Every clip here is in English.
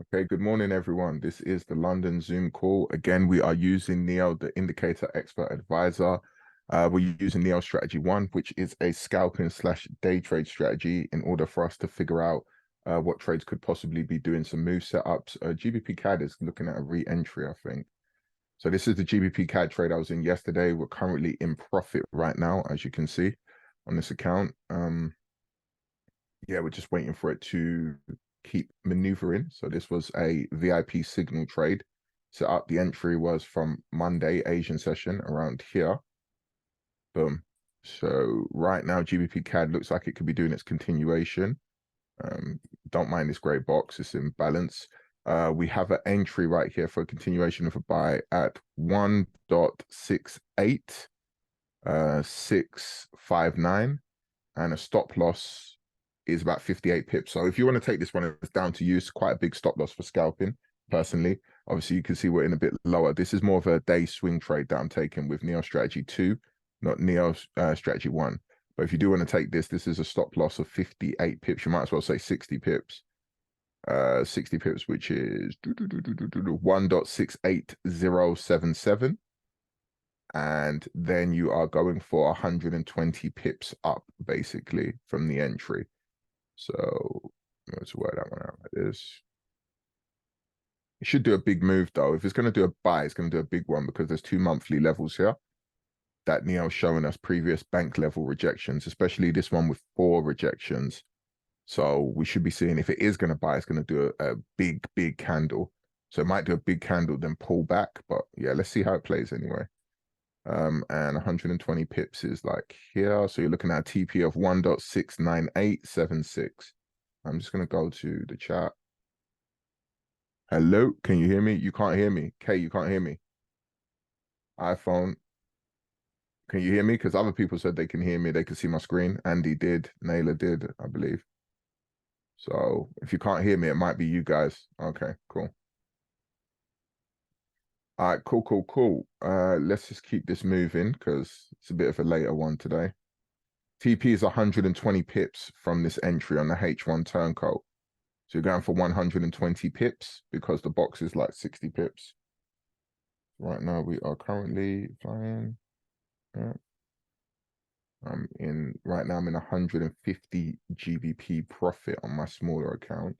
Okay, good morning, everyone. This is the London Zoom call. Again, we are using Neo, the indicator expert advisor. We're using Neo Strategy 1, which is a scalping slash day trade strategy in order for us to figure out what trades could possibly be doing some move setups. GBP CAD is looking at a re-entry, I think. So this is the GBP CAD trade I was in yesterday. We're currently in profit right now, as you can see on this account. Yeah, we're just waiting for it to keep maneuvering. So this was a VIP signal trade. Set up. The entry was from Monday Asian session around here. Boom. So right now GBP CAD looks like it could be doing its continuation. Don't mind this grey box, it's in balance. We have an entry right here for a continuation of a buy at 1.68 659, and a stop loss is about 58 pips. So if you want to take this one, it's down to you. It's quite a big stop loss for scalping, personally. Obviously, you can see we're in a bit lower. This is more of a day swing trade that I'm taking with Neo Strategy 2, not Neo Strategy 1. But if you do want to take this, this is a stop loss of 58 pips. You might as well say 60 pips. 60 pips, which is 1.68077. And then you are going for 120 pips up, basically, from the entry. So let's work that one out like this. It should do a big move though. If it's going to do a buy, it's going to do a big one because there's two monthly levels here that Neo's showing us previous bank level rejections, especially this one with 4 rejections. So we should be seeing if it is going to buy, it's going to do a big candle. So it might do a big candle, then pull back. But yeah, let's see how it plays anyway. And 120 pips is like here. So you're looking at a TP of 1.69876. I'm just going to go to the chat. Hello, can you hear me? You can't hear me. Kay, you can't hear me. iPhone, can you hear me? Because other people said they can hear me. They can see my screen. Andy did. Naylor did, I believe. So if you can't hear me, it might be you guys. Okay, cool. All right, cool. Let's just keep this moving because it's a bit of a later one today. TP is 120 pips from this entry on the H1 turncoat. So you're going for 120 pips because the box is like 60 pips. Right now we are currently flying. Yeah. Right now I'm in 150 GBP profit on my smaller account.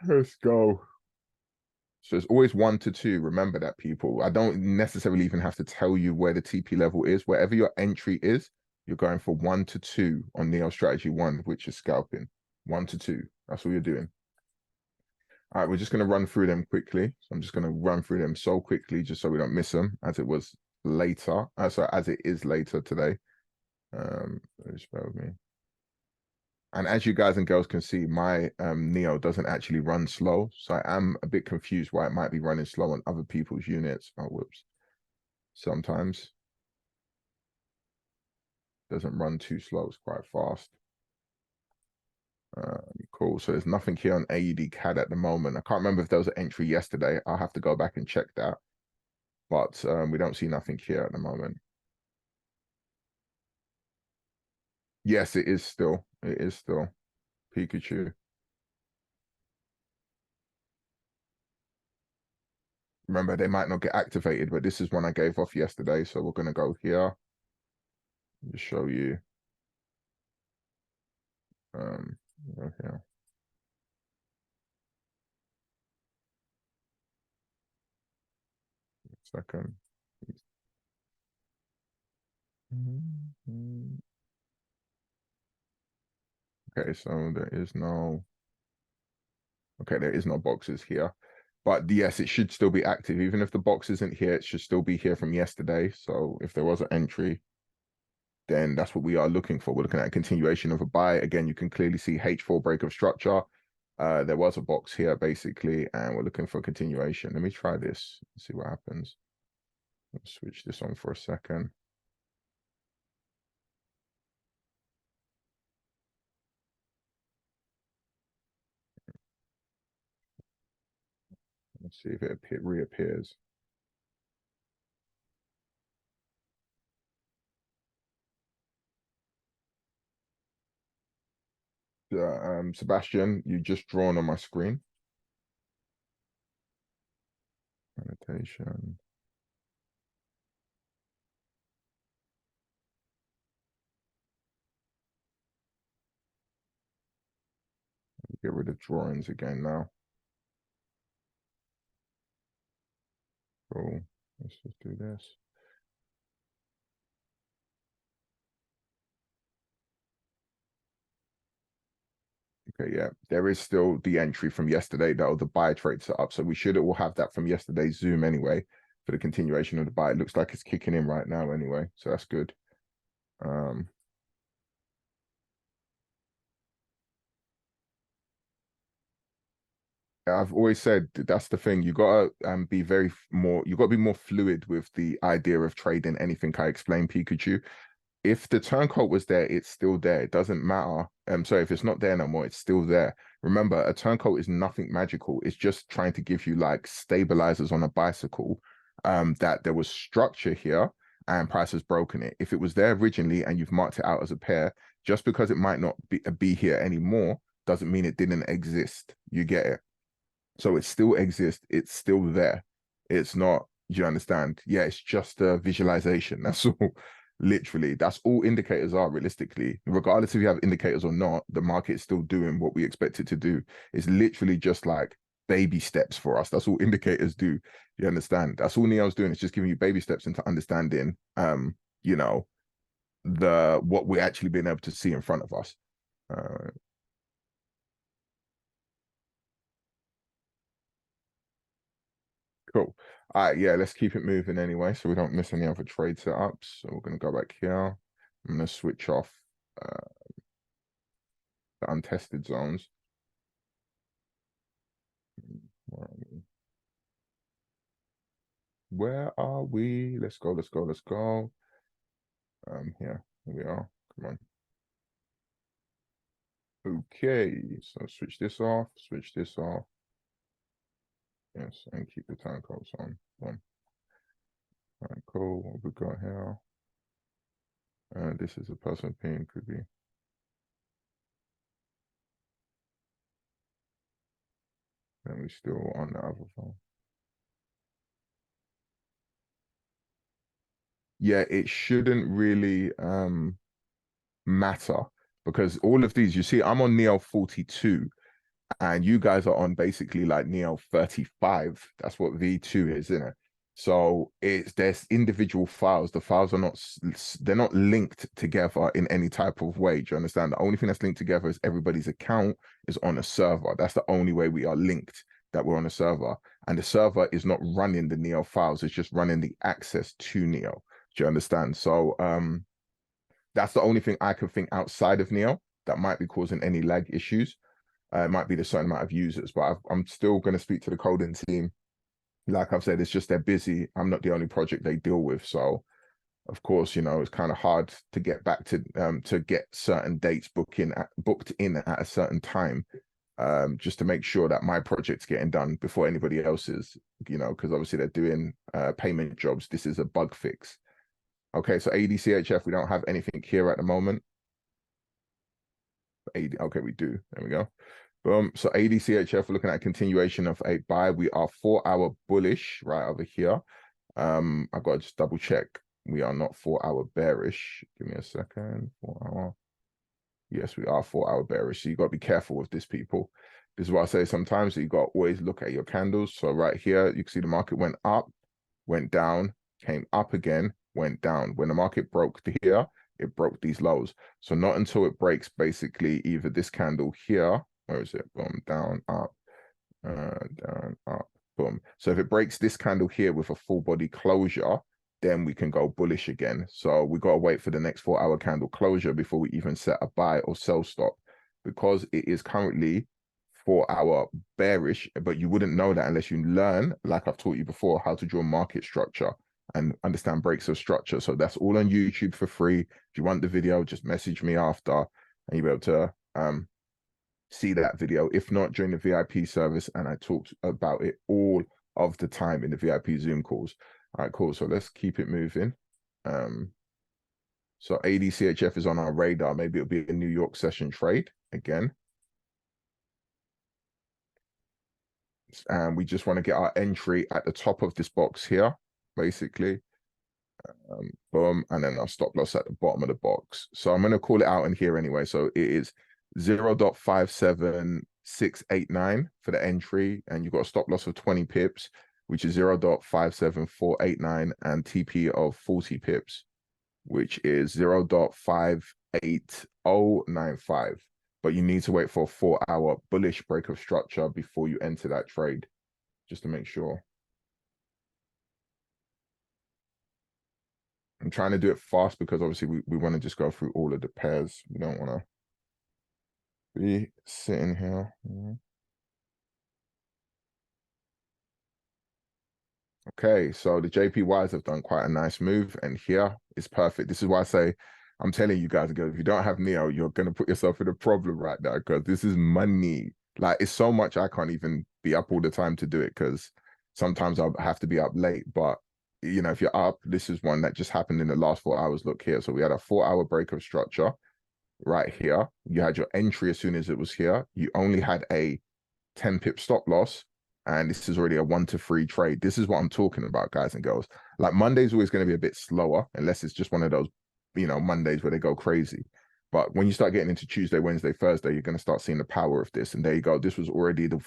Let's go. So it's always 1 to 2. Remember that, people. I don't necessarily even have to tell you where the TP level is. Wherever your entry is, you're going for 1 to 2 on Neo Strategy 1, which is scalping. 1 to 2. That's what you're doing. All right, we're just going to run through them quickly. So I'm just going to run through them so quickly just so we don't miss them as it was later. So as it is later today. Just bear with me. And as you guys and girls can see, my Neo doesn't actually run slow. So I am a bit confused why it might be running slow on other people's units. Oh, whoops. Sometimes doesn't run too slow. It's quite fast. Cool. So there's nothing here on AUD CAD at the moment. I can't remember if there was an entry yesterday. I'll have to go back and check that. But we don't see nothing here at the moment. Yes, it is still. It is still Pikachu. Remember, they might not get activated, but this is one I gave off yesterday. So we're going to go here. Just show you. Go here. Second. Okay, so there is no boxes here. But yes, it should still be active. Even if the box isn't here, it should still be here from yesterday. So if there was an entry, then that's what we are looking for. We're looking at a continuation of a buy. Again, you can clearly see H4 break of structure. There was a box here, basically, and we're looking for a continuation. Let me try this, see what happens. Let's switch this on for a second. Let's see if it reappears. Sebastian, you just drawn on my screen. Annotation. Get rid of drawings again now. Cool. Let's just do this. Okay, yeah, there is still the entry from yesterday that was the buy trade set up. So we should all have that from yesterday's Zoom anyway for the continuation of the buy. It looks like it's kicking in right now anyway, so that's good. Um, I've always said that's the thing. You gotta be very more. You gotta be more fluid with the idea of trading anything. I explained, Pikachu. If the turncoat was there, it's still there. It doesn't matter. Sorry, if it's not there no more, it's still there. Remember, a turncoat is nothing magical. It's just trying to give you like stabilizers on a bicycle. That there was structure here and price has broken it. If it was there originally and you've marked it out as a pair, just because it might not be here anymore, doesn't mean it didn't exist. You get it? So it still exists. It's still there. It's not, do you understand? Yeah, it's just a visualization. That's all. Literally, that's all indicators are realistically. Regardless if you have indicators or not, the market is still doing what we expect it to do. It's literally just like baby steps for us. That's all indicators do. You understand? That's all Neo's doing. It's just giving you baby steps into understanding you know, the what we're actually being able to see in front of us. Uh, Cool. All right, yeah, let's keep it moving anyway, so we don't miss any other trade setups. So we're gonna go back here. I'm gonna switch off uh, the untested zones. Where are we? Where are we? Let's go, let's go, let's go. Here we are. Come on. Okay, so switch this off, switch this off. Yes, and keep the time codes on. One. All right, cool. What we got here? This is a personal opinion, could be. Then we still on the other phone. Yeah, it shouldn't really matter because all of these, you see, I'm on Neo 42 and you guys are on basically like Neo 35. That's what V2 is, isn't it? So there's individual files. The files are not they're not linked together in any type of way. Do you understand? The only thing that's linked together is everybody's account is on a server. That's the only way we are linked, that we're on a server. And the server is not running the Neo files, it's just running the access to Neo. Do you understand? So that's the only thing I can think outside of Neo that might be causing any lag issues. It might be the certain amount of users, but I'm still going to speak to the coding team. Like I've said, it's just they're busy. I'm not the only project they deal with, so of course, you know, it's kind of hard to get back to get certain dates booked in at a certain time, just to make sure that my project's getting done before anybody else's. You know, because obviously they're doing payment jobs. This is a bug fix. Okay, so ADCHF, we don't have anything here at the moment. Okay, we do. There we go. So ADCHF, we're looking at a continuation of a buy. We are 4-hour bullish right over here. I've got to just double check. We are not 4-hour bearish. Give me a second. 4-hour. Yes, we are 4-hour bearish. So you got to be careful with this, people. This is what I say sometimes. You got to always look at your candles. So right here, you can see the market went up, went down, came up again, went down. When the market broke to here, it broke these lows. So not until it breaks basically either this candle here, where is it? Boom, down, down, up, boom. So if it breaks this candle here with a full body closure, then we can go bullish again. So we got to wait for the next 4-hour candle closure before we even set a buy or sell stop, because it is currently 4-hour bearish, but you wouldn't know that unless you learn, like I've taught you before, how to draw market structure and understand breaks of structure. So that's all on YouTube for free. If you want the video, just message me after and you'll be able to see that video. If not, during the VIP service, and I talked about it all of the time in the VIP Zoom calls. All right, cool. So let's keep it moving. So ADCHF is on our radar. Maybe it'll be a New York session trade again. trades, and we just want to get our entry at the top of this box here, basically. Boom, and then our stop loss at the bottom of the box. So I'm going to call it out in here anyway. So it is 0.57689 for the entry, and you've got a stop loss of 20 pips, which is 0.57489, and TP of 40 pips, which is 0.58095. But you need to wait for a 4-hour bullish break of structure before you enter that trade, just to make sure. I'm trying to do it fast because obviously we want to just go through all of the pairs. We don't want to be sitting here. Okay, so the JPYs have done quite a nice move, and here is perfect. This is why I say, I'm telling you guys, if you don't have Neo, you're going to put yourself in a problem right now, because this is money. Like, it's so much I can't even be up all the time to do it, because sometimes I'll have to be up late. But, you know, if you're up, this is one that just happened in the last 4 hours. Look here. So we had a 4-hour break of structure right here. You had your entry as soon as it was here. You only had a 10 pip stop loss, and this is already a 1 to 3 trade. This is what I'm talking about, guys and girls. Like, Monday's always going to be a bit slower, unless it's just one of those, you know, Mondays where they go crazy. But when you start getting into Tuesday, Wednesday, Thursday, you're going to start seeing the power of this. And there you go. This was already the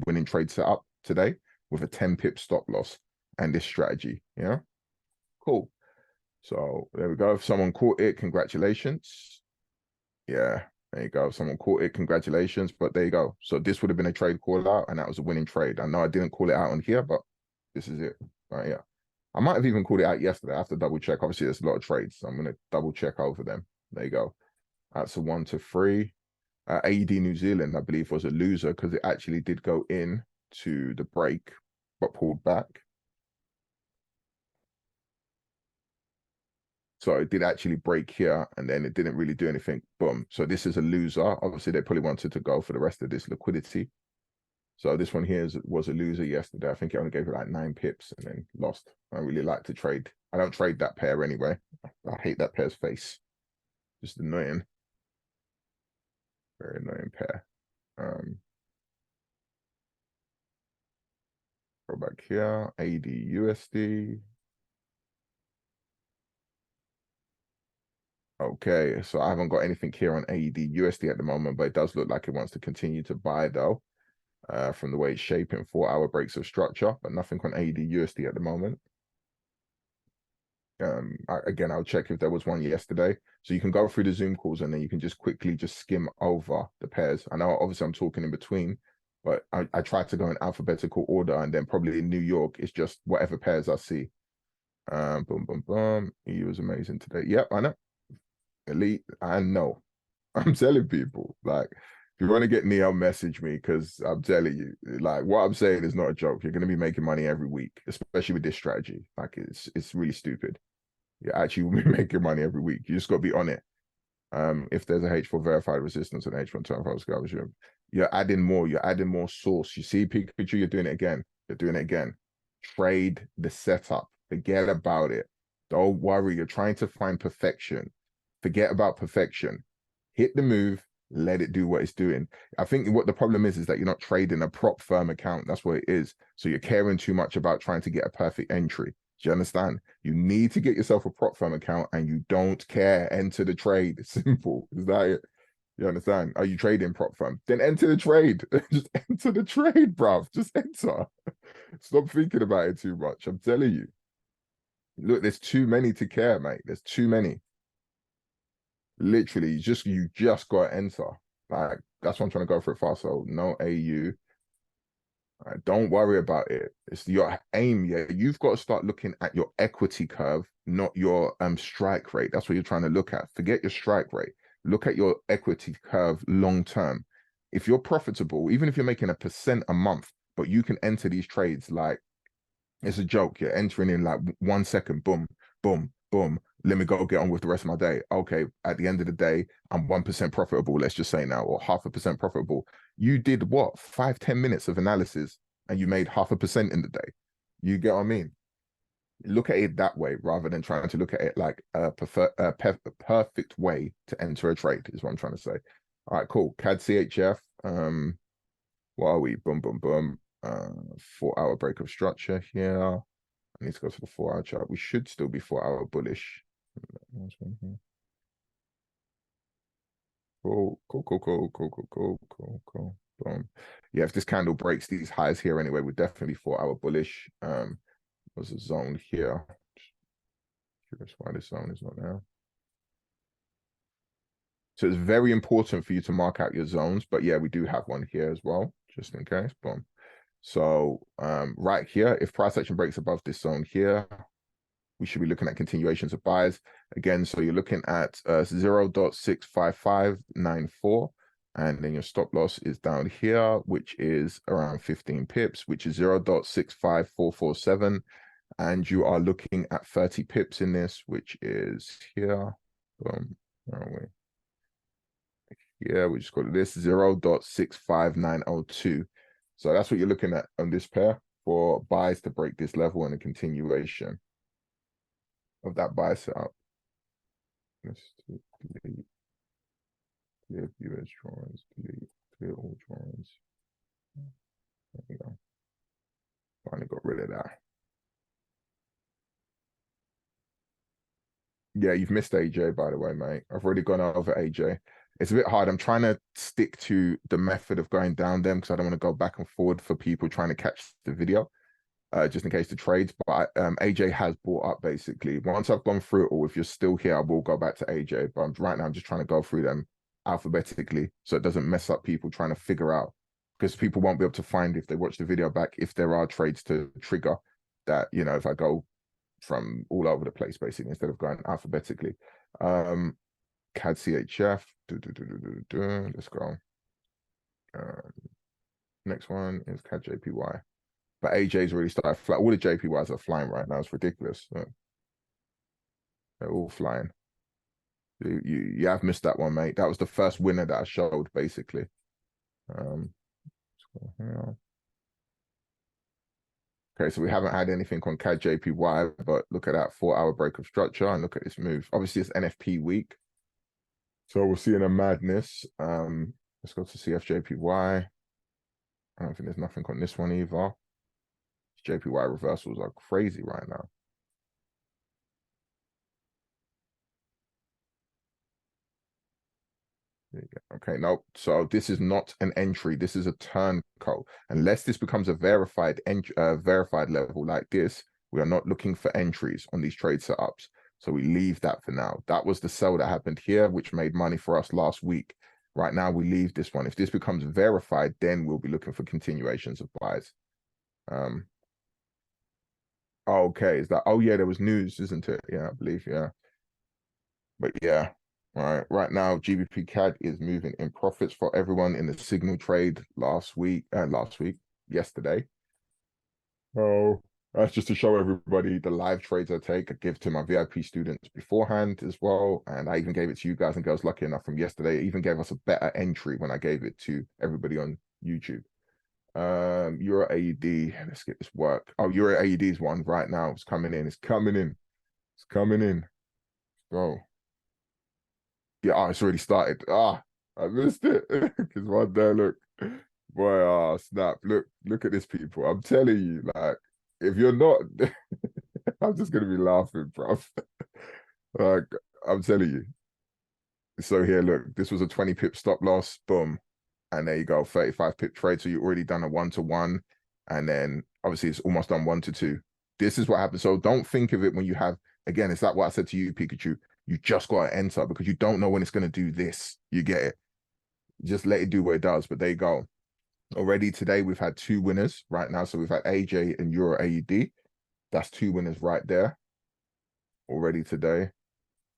winning trade set up today with a 10 pip stop loss and this strategy. Yeah, cool. So there we go. If someone caught it, congratulations. Yeah, there you go. If someone caught it, congratulations. But there you go. So this would have been a trade call out, and that was a winning trade. I know I didn't call it out on here, but this is it right here. I might have even called it out yesterday. I have to double check. Obviously, there's a lot of trades, so I'm going to double check over them. There you go. That's a 1 to 3. AED New Zealand, I believe, was a loser because it actually did go in to the break, but pulled back. So it did actually break here, and then it didn't really do anything. Boom. So this is a loser. Obviously, they probably wanted to go for the rest of this liquidity. So this one here was a loser yesterday. I think it only gave it like 9 pips and then lost. I really like to trade. I don't trade that pair anyway. I hate that pair's face. Just annoying. Very annoying pair. Go back here. AD USD. Okay, so I haven't got anything here on AED USD at the moment, but it does look like it wants to continue to buy though. From the way it's shaping, 4-hour breaks of structure, but nothing on AED USD at the moment. Again, I'll check if there was one yesterday. So you can go through the Zoom calls and then you can just quickly just skim over the pairs. I know obviously I'm talking in between, but I try to go in alphabetical order, and then probably in New York, it's just whatever pairs I see. Boom, boom, boom. He was amazing today. Yep, I know. Elite, I know. I'm telling people, like, if you want to get Neo, message me, because I'm telling you, like, what I'm saying is not a joke. You're going to be making money every week, especially with this strategy. Like, it's really stupid. You actually will be making money every week. You just got to be on it. If there's a H4 verified resistance and H1 25 scalpers, you're adding more. You're adding more source. You see Pikachu, you're doing it again. You're doing it again. Trade the setup. Forget about it. Don't worry. You're trying to find perfection. Forget about perfection. Hit the move, let it do what it's doing. I think what the problem is that you're not trading a prop firm account. That's what it is. So you're caring too much about trying to get a perfect entry. Do you understand? You need to get yourself a prop firm account, and you don't care. Enter the trade. Simple. Is that it? You understand? Are you trading prop firm? Then enter the trade. Just enter the trade, bruv. Just enter. Stop thinking about it too much. I'm telling you. Look, there's too many to care, mate. There's too many. Literally, you just got to enter. Like, that's why I'm trying to go for it fast. So no AU. Don't worry about it. It's your aim. Yeah, you've got to start looking at your equity curve, not your strike rate. That's what you're trying to look at. Forget your strike rate. Look at your equity curve long term. If you're profitable, even if you're making 1% a month, but you can enter these trades like it's a joke. You're entering in like 1 second, boom, boom, boom. Let me go get on with the rest of my day. Okay, at the end of the day, I'm 1% profitable, let's just say now, or 0.5% profitable. You did what? 5-10 minutes of analysis, and you made 0.5% in the day. You get what I mean? Look at it that way rather than trying to look at it like a perfect way to enter a trade, is what I'm trying to say. All right, cool. CAD CHF. What are we? Boom, boom, boom. uh 4 hour break of structure here. I need to go to the 4 hour chart. We should still be 4 hour bullish. Cool, cool, cool, cool, cool, cool, cool, cool, cool. Boom. Yeah, if this candle breaks these highs here anyway, we're definitely 4 hour bullish. There's a zone here. Curious why this zone is not there. So it's very important for you to mark out your zones, but yeah, we do have one here as well, just in case. Boom. So right here, if price action breaks above this zone here, we should be looking at continuations of buys again. So you're looking at 0.65594, and then your stop loss is down here, which is around 15 pips, which is 0.65447, and you are looking at 30 pips in this, which is here. Boom. Where are we? Yeah, we just got this 0.65902. So that's what you're looking at on this pair for buys to break this level and a continuation of that buy setup. Let's delete, clear viewers drawings, delete, clear all drawings. There we go. Finally got rid of that. Yeah, you've missed AJ, by the way, mate. I've already gone over AJ. It's a bit hard. I'm trying to stick to the method of going down them because I don't want to go back and forward for people trying to catch the video. Just in case the trades, but AJ has bought up basically. Once I've gone through it all, if you're still here, I will go back to AJ. But right now, I'm just trying to go through them alphabetically so it doesn't mess up people trying to figure out, because people won't be able to find if they watch the video back if there are trades to trigger that, you know, if I go from all over the place basically instead of going alphabetically. CAD CHF, let's go. Next one is CAD JPY. But AJ's already started flying. All the JPYs are flying right now. It's ridiculous. Look. They're all flying. You have missed that one, mate. That was the first winner that I showed, basically. Okay, so we haven't had anything on CAD JPY, but look at that 4 hour break of structure and look at this move. Obviously, it's NFP week. So we're seeing a madness. Let's go to CFJPY. I don't think there's nothing on this one either. JPY reversals are crazy right now. There you go. Okay, nope. So this is not an entry. This is a turncoat. Unless this becomes a verified verified level like this, we are not looking for entries on these trade setups. So we leave that for now. That was the sell that happened here, which made money for us last week. Right now, we leave this one. If this becomes verified, then we'll be looking for continuations of buys. Okay, is that? Oh yeah, there was news, isn't it? Yeah, I believe. Yeah, but yeah, right now GBP CAD is moving in profits for everyone in the signal trade yesterday. Oh, that's just to show everybody the live trades I take. I give to my VIP students beforehand as well, and I even gave it to you guys and girls. Lucky enough from yesterday, it even gave us a better entry when I gave it to everybody on YouTube. Euro AED. Let's get this work. Oh, Euro AED's one right now. It's coming in. It's coming in. It's coming in. Go. Yeah, oh, it's already started. Ah, I missed it. Because one there, look. Boy, snap. Look at this, people. I'm telling you, like, if you're not, I'm just gonna be laughing, bro. Like, I'm telling you. So here, look, this was a 20 pip stop loss. Boom. And there you go, 35 pip trade. So you already done a 1-to-1. And then obviously it's almost done 1-to-2. This is what happens. So don't think of it when you have, again, it's like what I said to you, Pikachu. You just got to enter because you don't know when it's going to do this. You get it. Just let it do what it does. But there you go. Already today, we've had 2 winners right now. So we've had AJ and Euro AED. That's 2 winners right there already today.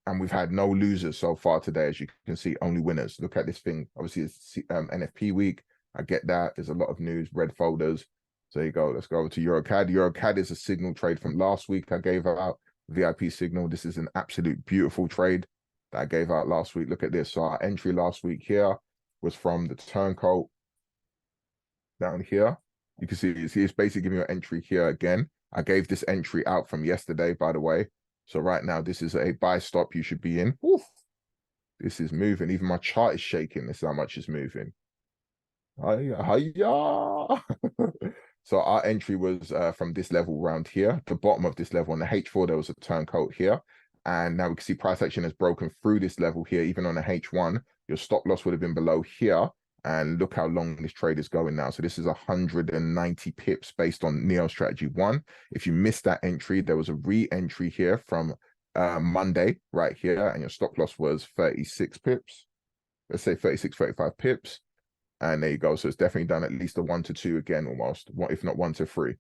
And we've had no losers so far today, as you can see, only winners. Look at this thing. Obviously, it's NFP week. I get that. There's a lot of news, red folders. So there you go. Let's go over to EuroCAD. EuroCAD is a signal trade from last week. I gave out VIP signal. This is an absolute beautiful trade that I gave out last week. Look at this. So our entry last week here was from the turncoat down here. You can see it's basically giving you an entry here again. I gave this entry out from yesterday, by the way. So right now, this is a buy stop you should be in. Oof. This is moving. Even my chart is shaking. This is how much it's moving. Hiya. So our entry was from this level around here, the bottom of this level on the H4, there was a turncoat here. And now we can see price action has broken through this level here, even on the H1. Your stop loss would have been below here. And look how long this trade is going now. So this is 190 pips based on Neo strategy 1. If you missed that entry, there was a re-entry here from Monday right here, and your stop loss was 36 pips. Let's say 36, 35 pips. And there you go. So it's definitely done at least a 1 to 2 again, almost, if not 1 to 3.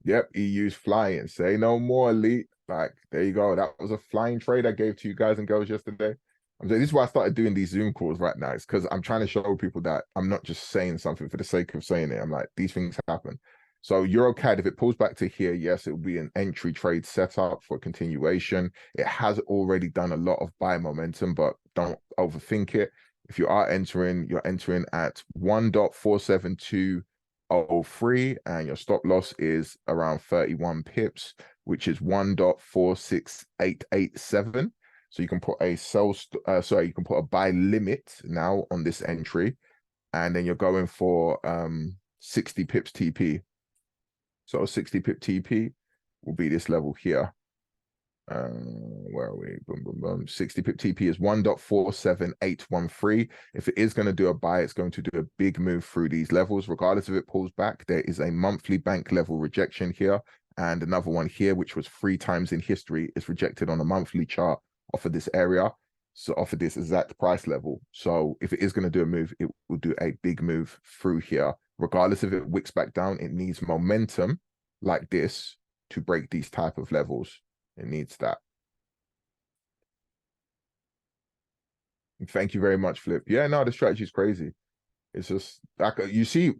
Yep, EU's flying. Say no more, elite. Like, there you go. That was a flying trade I gave to you guys and girls yesterday. This is why I started doing these Zoom calls right now. It's because I'm trying to show people that I'm not just saying something for the sake of saying it. I'm like, these things happen. So EuroCAD, if it pulls back to here, yes, it will be an entry trade setup for continuation. It has already done a lot of buy momentum, but don't overthink it. If you are entering, you're entering at 1.47203, and your stop loss is around 31 pips, which is 1.46887. So you can put a you can put a buy limit now on this entry, and then you're going for 60 pips TP. So 60 pip TP will be this level here. Where are we? Boom, boom, boom. 60 pip TP is 1.47813. If it is going to do a buy, it's going to do a big move through these levels. Regardless if it pulls back, there is a monthly bank level rejection here, and another one here, which was 3 times in history, is rejected on a monthly chart off of this area. So off of this exact price level. So if it is going to do a move, it will do a big move through here. Regardless if it wicks back down, it needs momentum like this to break these type of levels. It needs that. Thank you very much, Flip. Yeah, no, the strategy is crazy. It's just like you see,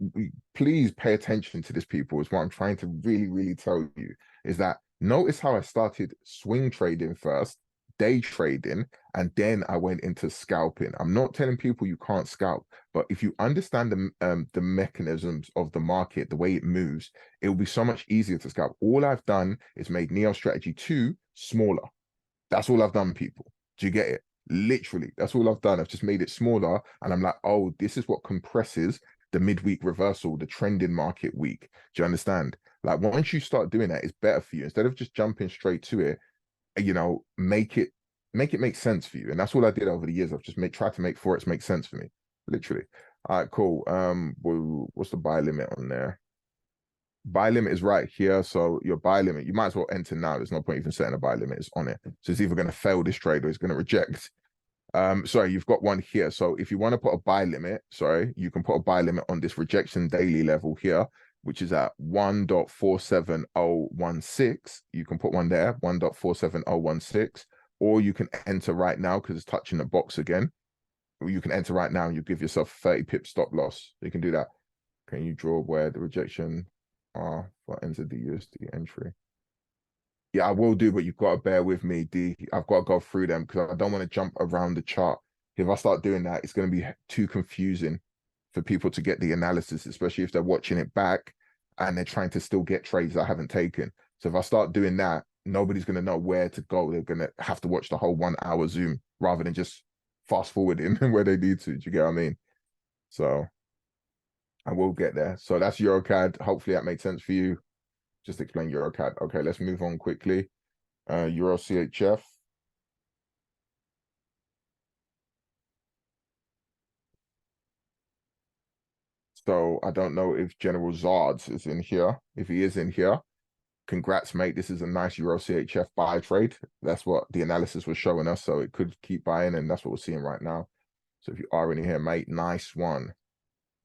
please pay attention to this, people. Is what I'm trying to really, really tell you, is that notice how I started swing trading first, day trading, and then I went into scalping. I'm not telling people you can't scalp, but if you understand the mechanisms of the market, the way it moves, it will be so much easier to scalp. All I've done is made Neo Strategy 2 smaller. That's all I've done, people. Do you get it? Literally, that's all I've done. I've just made it smaller, and I'm like, oh, this is what compresses the midweek reversal, the trending market week. Do you understand? Like, once you start doing that, it's better for you. Instead of just jumping straight to it, you know, make it make sense for you. And that's all I did over the years. I've just tried to make Forex make sense for me. Literally. All right, cool. What's the buy limit on there? Buy limit is right here. So your buy limit, you might as well enter now. There's no point even setting a buy limit. It's on it. So it's either going to fail this trade or it's going to reject. Sorry, you've got one here. So if you want to put a buy limit, sorry, you can put a buy limit on this rejection daily level here, which is at 1.47016. You can put one there, 1.47016, or you can enter right now because it's touching the box again. Or you can enter right now and you give yourself 30 pip stop loss. You can do that. Can you draw where the rejection are for enter the USD entry? Yeah, I will do, but you've got to bear with me, D. I've got to go through them because I don't want to jump around the chart. If I start doing that, it's going to be too confusing for people to get the analysis, especially if they're watching it back and they're trying to still get trades I haven't taken. So if I start doing that, nobody's going to know where to go. They're going to have to watch the whole 1 hour Zoom rather than just fast forwarding where they need to. Do you get what I mean? So I will get there. So that's EuroCAD. Hopefully that made sense for you. Just explain EuroCAD. Okay, let's move on quickly. Euro CHF. So I don't know if General Zards is in here. If he is in here, congrats, mate. This is a nice Euro CHF buy trade. That's what the analysis was showing us. So it could keep buying, and that's what we're seeing right now. So if you are in here, mate, nice one.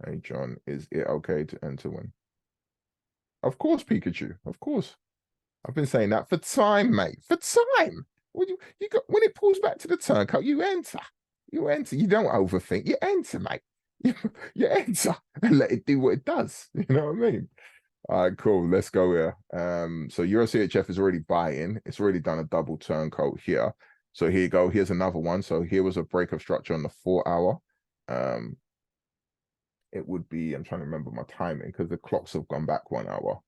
Hey, John, is it okay to enter one? Of course, Pikachu. Of course. I've been saying that for time, mate. For time. When you got when it pulls back to the turncoat, you enter. You enter. You don't overthink. You enter, mate. You enter and let it do what it does. You know what I mean? All right, cool. Let's go here. So Euro CHF is already buying. It's already done a double turncoat here. So here you go. Here's another one. So here was a break of structure on the 4 hour. It would be, I'm trying to remember my timing because the clocks have gone back 1 hour.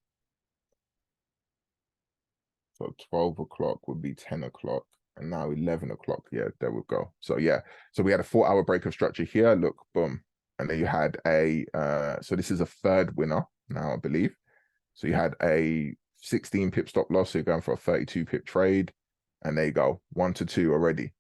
So 12 o'clock would be 10 o'clock. And now 11 o'clock. Yeah, there we go. So yeah. So we had a 4 hour break of structure here. Look, boom. and then you had a so this is a third winner now, I believe. So you had a 16 pip stop loss, so you're going for a 32 pip trade, and there you go, 1 to 2 already.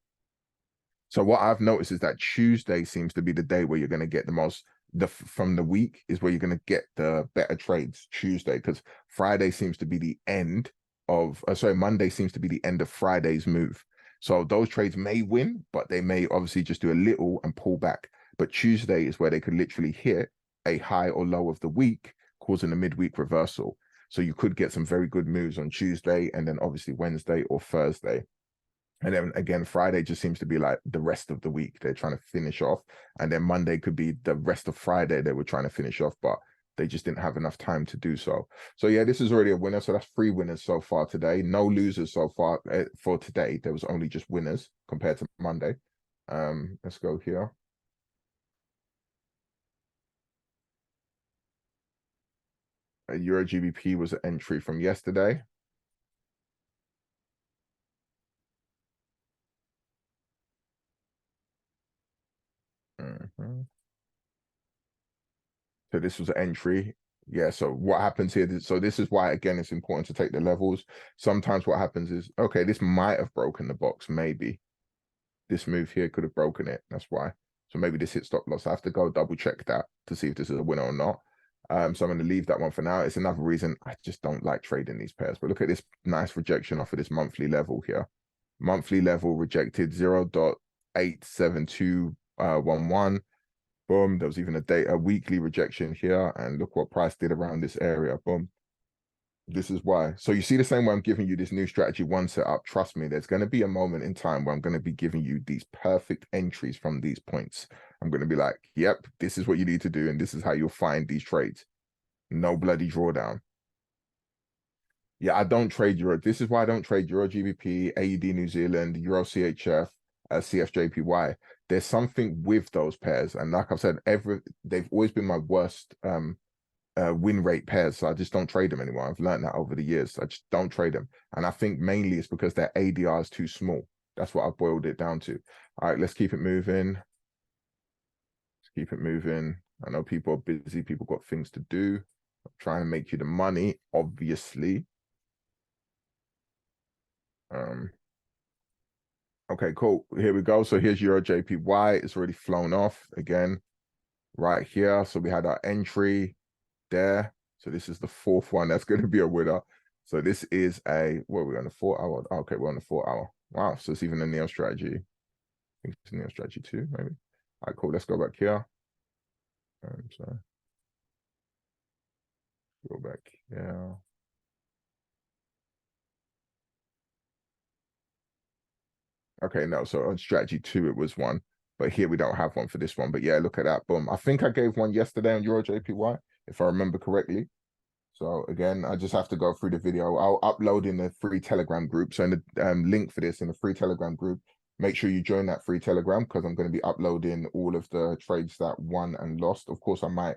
So what I've noticed is that Tuesday seems to be the day where you're going to get the most, from the week is where you're going to get the better trades, Tuesday, because Friday seems to be the end of, sorry, Monday seems to be the end of Friday's move. So those trades may win, but they may obviously just do a little and pull back. But Tuesday is where they could literally hit a high or low of the week, causing a midweek reversal. So you could get some very good moves on Tuesday, and then obviously Wednesday or Thursday. And then again, Friday just seems to be like the rest of the week they're trying to finish off. And then Monday could be the rest of Friday they were trying to finish off, but they just didn't have enough time to do so. So yeah, this is already a winner. So that's 3 winners so far today. No losers so far for today. There was only just winners compared to Monday. Let's go here. Euro GBP was an entry from yesterday. So this was an entry. Yeah, so what happens here? So this is why, again, it's important to take the levels. Sometimes what happens is, okay, this might have broken the box, maybe. This move here could have broken it. That's why. So maybe this hit stop loss. I have to go double check that to see if this is a winner or not. So I'm going to leave that one for now. It's another reason I just don't like trading these pairs. But look at this nice rejection off of this monthly level here. Monthly level rejected 0.87211. Boom. There was even a weekly rejection here. And look what price did around this area. Boom. This is why. So you see the same way I'm giving you this new strategy one setup. Trust me, there's going to be a moment in time where I'm going to be giving you these perfect entries from these points. I'm going to be like, yep, this is what you need to do. And this is how you'll find these trades. No bloody drawdown. Yeah, I don't trade Euro. This is why I don't trade Euro GBP, AUD New Zealand, Euro CHF, CFJPY. There's something with those pairs. And like I've said, they've always been my worst win rate pairs. So I just don't trade them anymore. I've learned that over the years. I just don't trade them. And I think mainly it's because their ADR is too small. That's what I boiled it down to. All right, let's keep it moving. Let's keep it moving. I know people are busy. People got things to do. I'm trying to make you the money, obviously. Okay, cool. Here we go. So here's Euro JPY. It's already flown off again right here. So we had our entry there. So this is the 4th one. That's going to be a winner. So this is what are we on the 4-hour? Okay, we're on the 4-hour. Wow. So it's even a neo strategy. I think it's a neo strategy too, maybe. All right, cool. Let's go back here. So go back here. Okay, no, so on strategy 2, it was one. But here we don't have one for this one. But yeah, look at that. Boom. I think I gave one yesterday on Euro JPY, if I remember correctly. So again, I just have to go through the video. I'll upload in the free Telegram group. So in the link for this in the free Telegram group, make sure you join that free Telegram because I'm going to be uploading all of the trades that won and lost. Of course, I might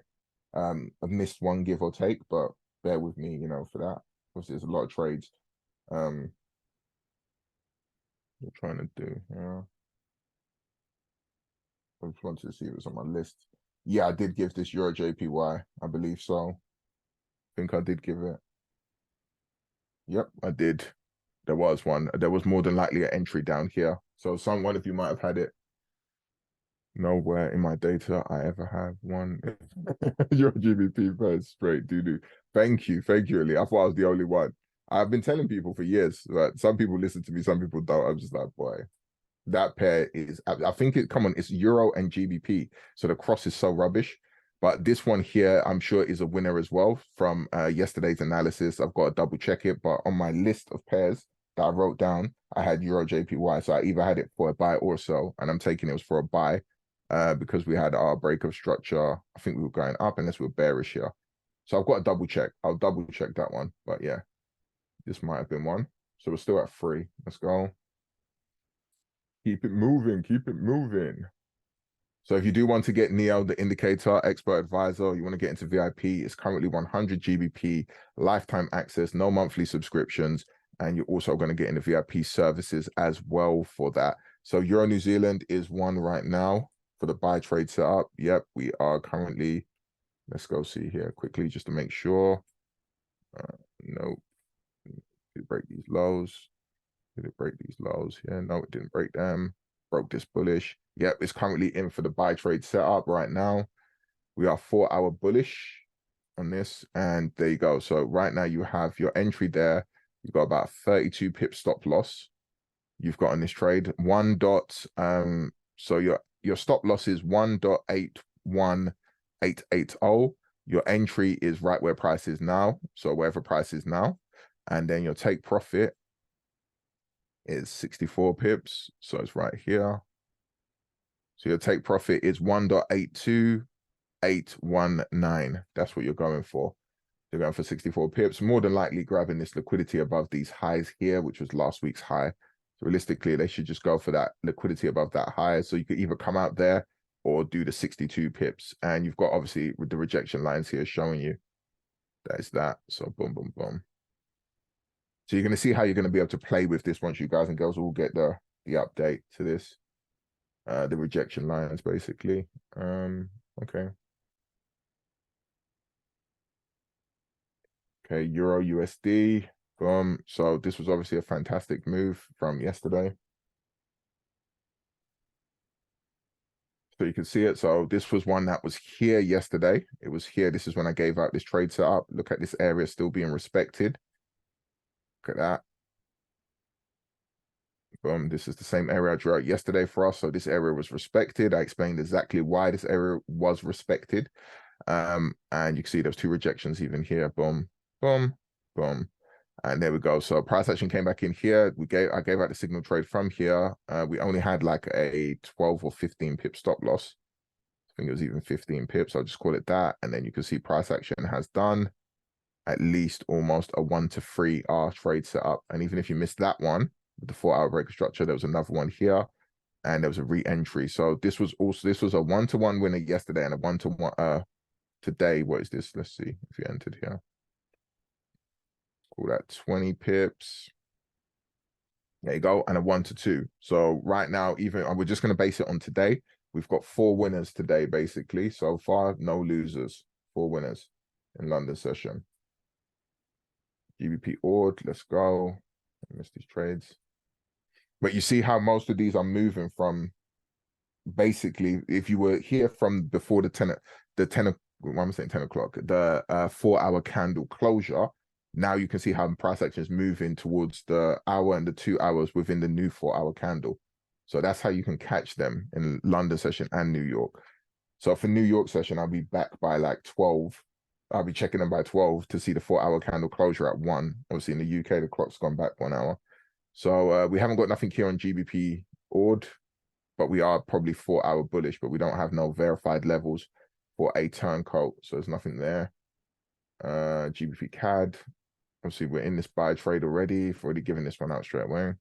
have missed one give or take, but bear with me, for that. Because there's a lot of trades. We're trying to do. Yeah. I just wanted to see if it was on my list. Yeah, I did give this Euro JPY. I believe so. I think I did give it. Yep, I did. There was one. There was more than likely an entry down here. So one of you might have had it. Nowhere in my data I ever have one. Your GBP first straight doo-doo. Thank you, Ali. I thought I was the only one. I've been telling people for years, but some people listen to me, some people don't. I'm just like, boy, that pair is, I think it's Euro and GBP. So the cross is so rubbish. But this one here, I'm sure is a winner as well from yesterday's analysis. I've got to double check it. But on my list of pairs that I wrote down, I had Euro JPY. So I either had it for a buy or sell. And I'm taking it was for a buy because we had our break of structure. I think we were going up unless we were bearish here. So I've got to double check. I'll double check that one. But yeah, this might have been one. So we're still at 3. Let's go. Keep it moving. Keep it moving. So if you do want to get Neo, the indicator expert advisor, you want to get into VIP, it's currently 100 GBP, lifetime access, no monthly subscriptions, and you're also going to get into VIP services as well for that. So Euro New Zealand is one right now for the buy trade setup. Yep, we are currently, let's go see here quickly just to make sure. No, did it break these lows? Did it break these lows? Yeah, no, it didn't break them. Broke this bullish. Yep, it's currently in for the buy trade setup right now. We are 4-hour bullish on this, and there you go. So right now you have your entry there. You've got about 32 pip stop loss. You've got on this trade so your stop loss is 1.81880. Your entry is right where price is now, so wherever price is now, and then your take profit is 64 pips, so it's right here. So your take profit is 1.82819. That's what you're going for. You're going for 64 pips, more than likely grabbing this liquidity above these highs here, which was last week's high. So realistically, they should just go for that liquidity above that high. So you could either come out there or do the 62 pips. And you've got obviously with the rejection lines here showing you that is that. So boom, boom, boom. So you're going to see how you're going to be able to play with this once you guys and girls all get the update to this. The rejection lines basically. Okay. Okay, Euro USD. So this was obviously a fantastic move from yesterday. So you can see it. So this was one that was here yesterday. It was here. This is when I gave out this trade setup. Look at this area still being respected. Look at that. Boom. This is the same area I drew out yesterday for us. So this area was respected. I explained exactly why this area was respected. And you can see there's two rejections even here. Boom, boom, boom. And there we go. So price action came back in here. I gave out the signal trade from here. We only had like a 12 or 15 pip stop loss. I think it was even 15 pips. I'll just call it that. And then you can see price action has done at least almost a 1 to 3 R trade setup. And even if you missed that one with the 4-hour breaker structure, there was another one here. And there was a re-entry. So this was a 1-to-1 winner yesterday and a 1-to-1 today. What is this? Let's see if you entered here. Call that 20 pips. There you go. And a 1-to-2. So right now, even we're just going to base it on today. We've got 4 winners today, basically. So far, no losers. 4 winners in London session. GBP ORD, let's go. I missed these trades. But you see how most of these are moving from basically, if you were here from before the 10 why am I saying 10 o'clock, the 4-hour candle closure, now you can see how price action is moving towards the hour and the 2 hours within the new 4-hour candle. So that's how you can catch them in London session and New York. So for New York session, I'll be back by like 12. I'll be checking them by 12 to see the 4-hour candle closure at 1. Obviously in the UK, the clock's gone back 1 hour. So we haven't got nothing here on GBP ORD, but we are probably 4-hour bullish, but we don't have no verified levels for a turncoat. So there's nothing there. GBP CAD. Obviously, we're in this buy trade already. I've already given this one out straight away.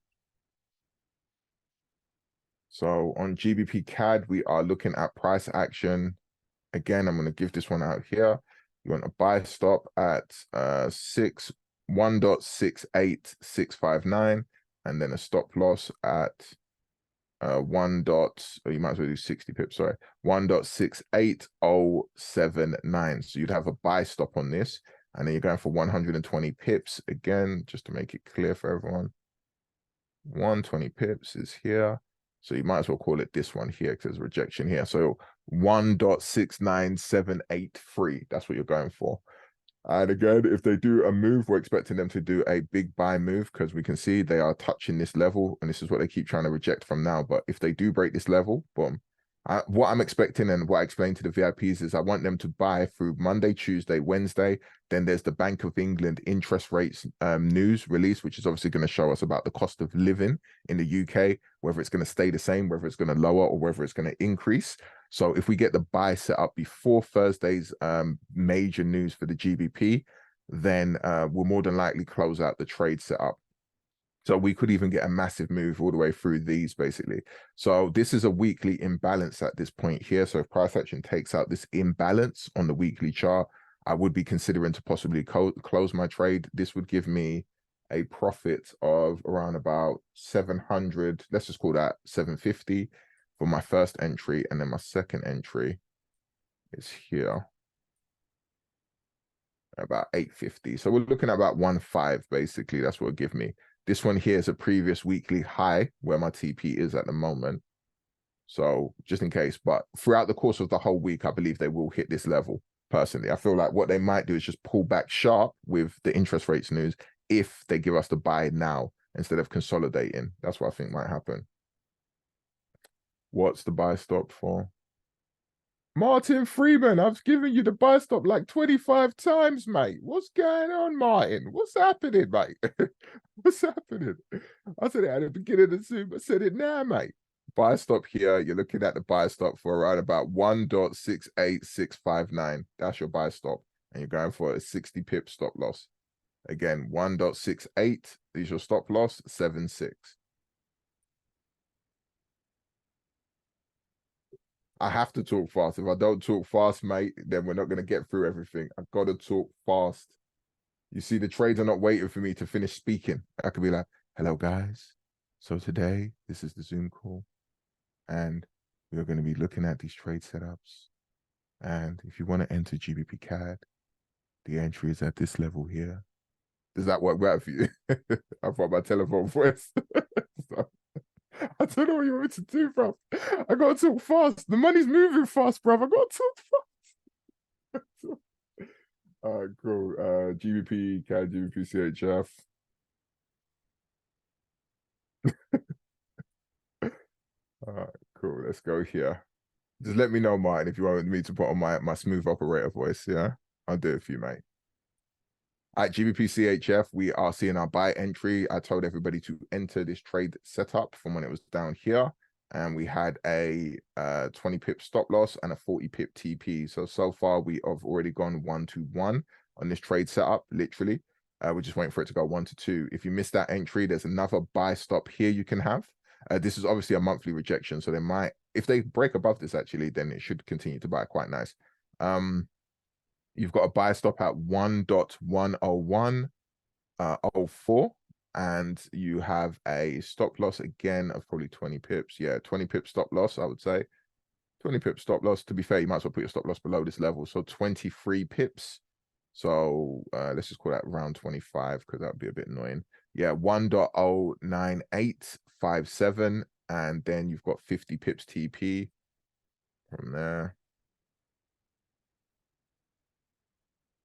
So on GBP CAD, we are looking at price action. Again, I'm going to give this one out here. You want a buy stop at 1.68659, and then a stop loss at you might as well do 60 pips, sorry, 1.68079. So you'd have a buy stop on this, and then you're going for 120 pips again, just to make it clear for everyone. 120 pips is here. So you might as well call it this one here because there's rejection here. So 1.69783. That's what you're going for. And again, if they do a move, we're expecting them to do a big buy move because we can see they are touching this level, and this is what they keep trying to reject from now. But if they do break this level, boom. What I'm expecting and what I explained to the VIPs is I want them to buy through Monday, Tuesday, Wednesday. Then there's the Bank of England interest rates news release, which is obviously going to show us about the cost of living in the UK, whether it's going to stay the same, whether it's going to lower, or whether it's going to increase. So if we get the buy set up before Thursday's major news for the GBP, then we'll more than likely close out the trade setup. So we could even get a massive move all the way through these, basically. So this is a weekly imbalance at this point here. So if price action takes out this imbalance on the weekly chart, I would be considering to possibly close my trade. This would give me a profit of around about 700. Let's just call that 750 for my first entry, and then my second entry is here. About 850. So we're looking at about 1.5, basically. That's what it'll give me. This one here is a previous weekly high where my TP is at the moment. So just in case, but throughout the course of the whole week, I believe they will hit this level. Personally, I feel like what they might do is just pull back sharp with the interest rates news if they give us the buy now instead of consolidating. That's what I think might happen. What's the buy stop for? Martin Freeman, I've given you the buy stop like 25 times, mate. What's going on, Martin? What's happening, mate? What's happening? I said it at the beginning of the Zoom. I said it now, mate. Buy stop here. You're looking at the buy stop for around about 1.68659. That's your buy stop. And you're going for a 60 pip stop loss. Again, 1.68 is your stop loss, 7.6. I have to talk fast. If I don't talk fast, mate, then we're not going to get through everything. I've got to talk fast. You see, the trades are not waiting for me to finish speaking. I could be like, hello, guys. So today, this is the Zoom call. And we're going to be looking at these trade setups. And if you want to enter GBP CAD, the entry is at this level here. Does that work better for you? I've got my telephone voice. So, I don't know what you want me to do, bro. I gotta talk fast. The money's moving fast, bro. I gotta talk fast. Cool. GBP, CAD, GBP, CHF. Cool. Let's go here. Just let me know, Martin, if you want me to put on my smooth operator voice. Yeah, I'll do it for you, mate. At GBP CHF, we are seeing our buy entry. I told everybody to enter this trade setup from when it was down here. And we had a 20 pip stop loss and a 40 pip TP. So far, we have already gone 1-1 on this trade setup, literally. We're just waiting for it to go 1-2. If you missed that entry, there's another buy stop here you can have. This is obviously a monthly rejection. So they might, if they break above this, actually, then it should continue to buy quite nice. You've got a buy stop at 1.10104, and you have a stop loss again of probably 20 pips. Yeah, 20 pip stop loss, I would say. 20 pip stop loss. To be fair, you might as well put your stop loss below this level. So 23 pips. So let's just call that round 25 because that would be a bit annoying. Yeah, 1.09857, and then you've got 50 pips TP from there.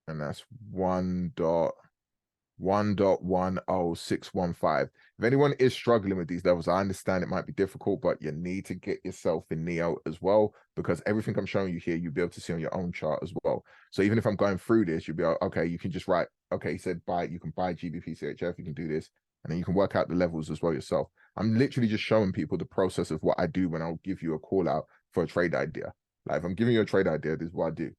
And that's 1.10615. If anyone is struggling with these levels, I understand it might be difficult, but you need to get yourself in Neo as well, because everything I'm showing you here, you'll be able to see on your own chart as well. So even if I'm going through this, you'll be like, okay, you can just write, okay, he said buy, you can buy GBP CHF, you can do this, and then you can work out the levels as well yourself. I'm literally just showing people the process of what I do when I'll give you a call out for a trade idea. Like if I'm giving you a trade idea, this is what I do.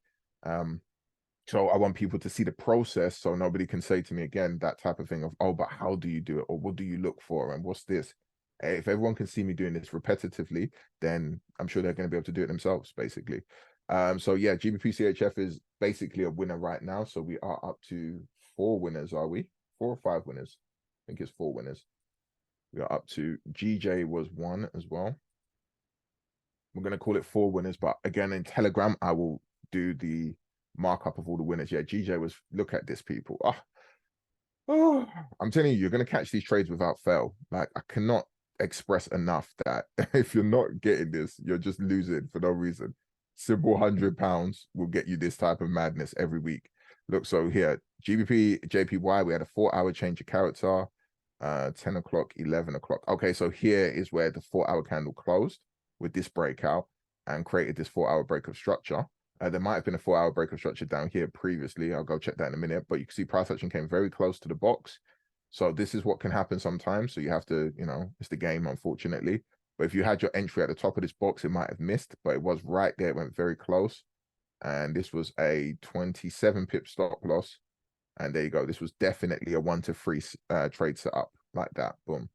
So I want people to see the process so nobody can say to me again that type of thing of, oh, but how do you do it? Or what do you look for? And what's this? If everyone can see me doing this repetitively, then I'm sure they're going to be able to do it themselves, basically. So yeah, GBP CHF is basically a winner right now. So we are up to 4 winners, are we? 4 or 5 winners? I think it's 4 winners. We are up to GJ was 1 as well. We're going to call it 4 winners, but again, in Telegram, I will do the markup of all the winners. Yeah, GJ was, look at this, people. Oh, I'm telling you, you're going to catch these trades without fail. Like, I cannot express enough that if you're not getting this, you're just losing for no reason. Simple £100 will get you this type of madness every week. Look, so here, GBP, JPY, we had a 4-hour change of character, 10 o'clock, 11 o'clock. Okay, so here is where the 4-hour candle closed with this breakout and created this 4-hour break of structure. There might have been a 4-hour break of structure down here previously. I'll go check that in a minute. But you can see price action came very close to the box. So this is what can happen sometimes. So you have to, you know, it's the game, unfortunately. But if you had your entry at the top of this box, it might have missed. But it was right there. It went very close. And this was a 27 pip stop loss. And there you go. This was definitely a 1-3 trade setup like that. Boom.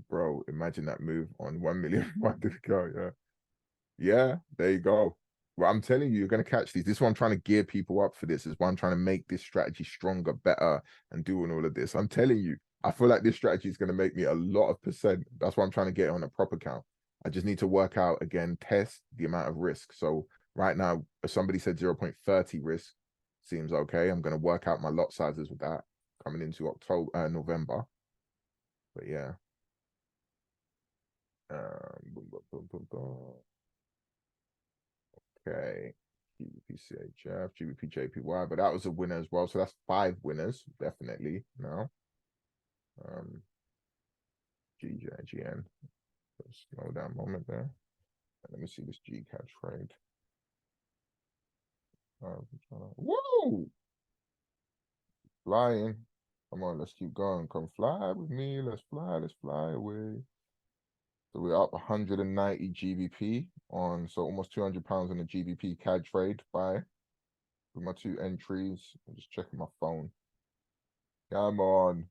Bro, imagine that move on 1 million. Why did it go? Yeah. Yeah, there you go. Well, I'm telling you, you're going to catch these. This is why I'm trying to gear people up for this. Is why I'm trying to make this strategy stronger, better, and doing all of this. I'm telling you, I feel like this strategy is going to make me a lot of percent. That's why I'm trying to get it on a proper count. I just need to work out again, test the amount of risk. So right now, if somebody said 0.30 risk seems okay. I'm going to work out my lot sizes with that coming into November. But yeah. Boom, boom, boom, boom, boom. Okay. GBP CHF, GBP JPY, but that was a winner as well. So that's 5 winners, definitely now. GJGN. Slow down moment there. Let me see this GCAD trade. Whoa! Flying. Come on, let's keep going. Come fly with me. Let's fly away. So we're up 190 GBP on, so almost £200 on the GBP CAD trade by with my 2 entries. I'm just checking my phone. Come on.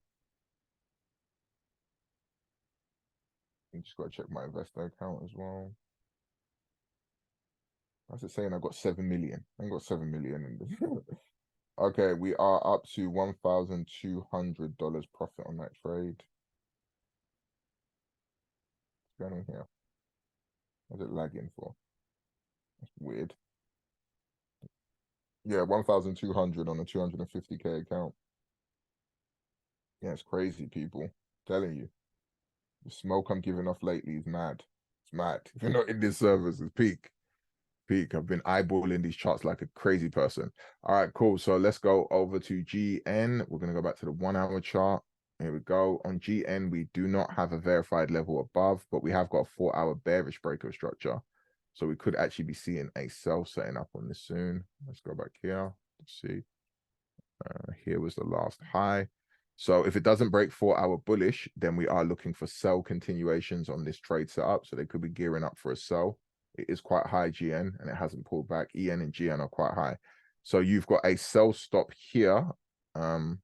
I just got to check my investor account as well. How's it saying I got 7 million? I got 7 million in this. Okay, we are up to $1,200 profit on that trade. What's going on here? What's it lagging for? That's weird. Yeah, 1,200 on a 250K account. Yeah, it's crazy, people. I'm telling you. The smoke I'm giving off lately is mad. It's mad. If you're not in this service, it's peak. Peak. I've been eyeballing these charts like a crazy person. All right, cool. So let's go over to GN. We're going to go back to the 1 hour chart. Here we go. On GN, we do not have a verified level above, but we have got a 4 hour bearish breakout structure. So we could actually be seeing a sell setting up on this soon. Let's go back here. Let's see. Here was the last high. So if it doesn't break 4 hour bullish, then we are looking for sell continuations on this trade setup. So they could be gearing up for a sell. It is quite high GN and it hasn't pulled back. EN and GN are quite high. So you've got a sell stop here. And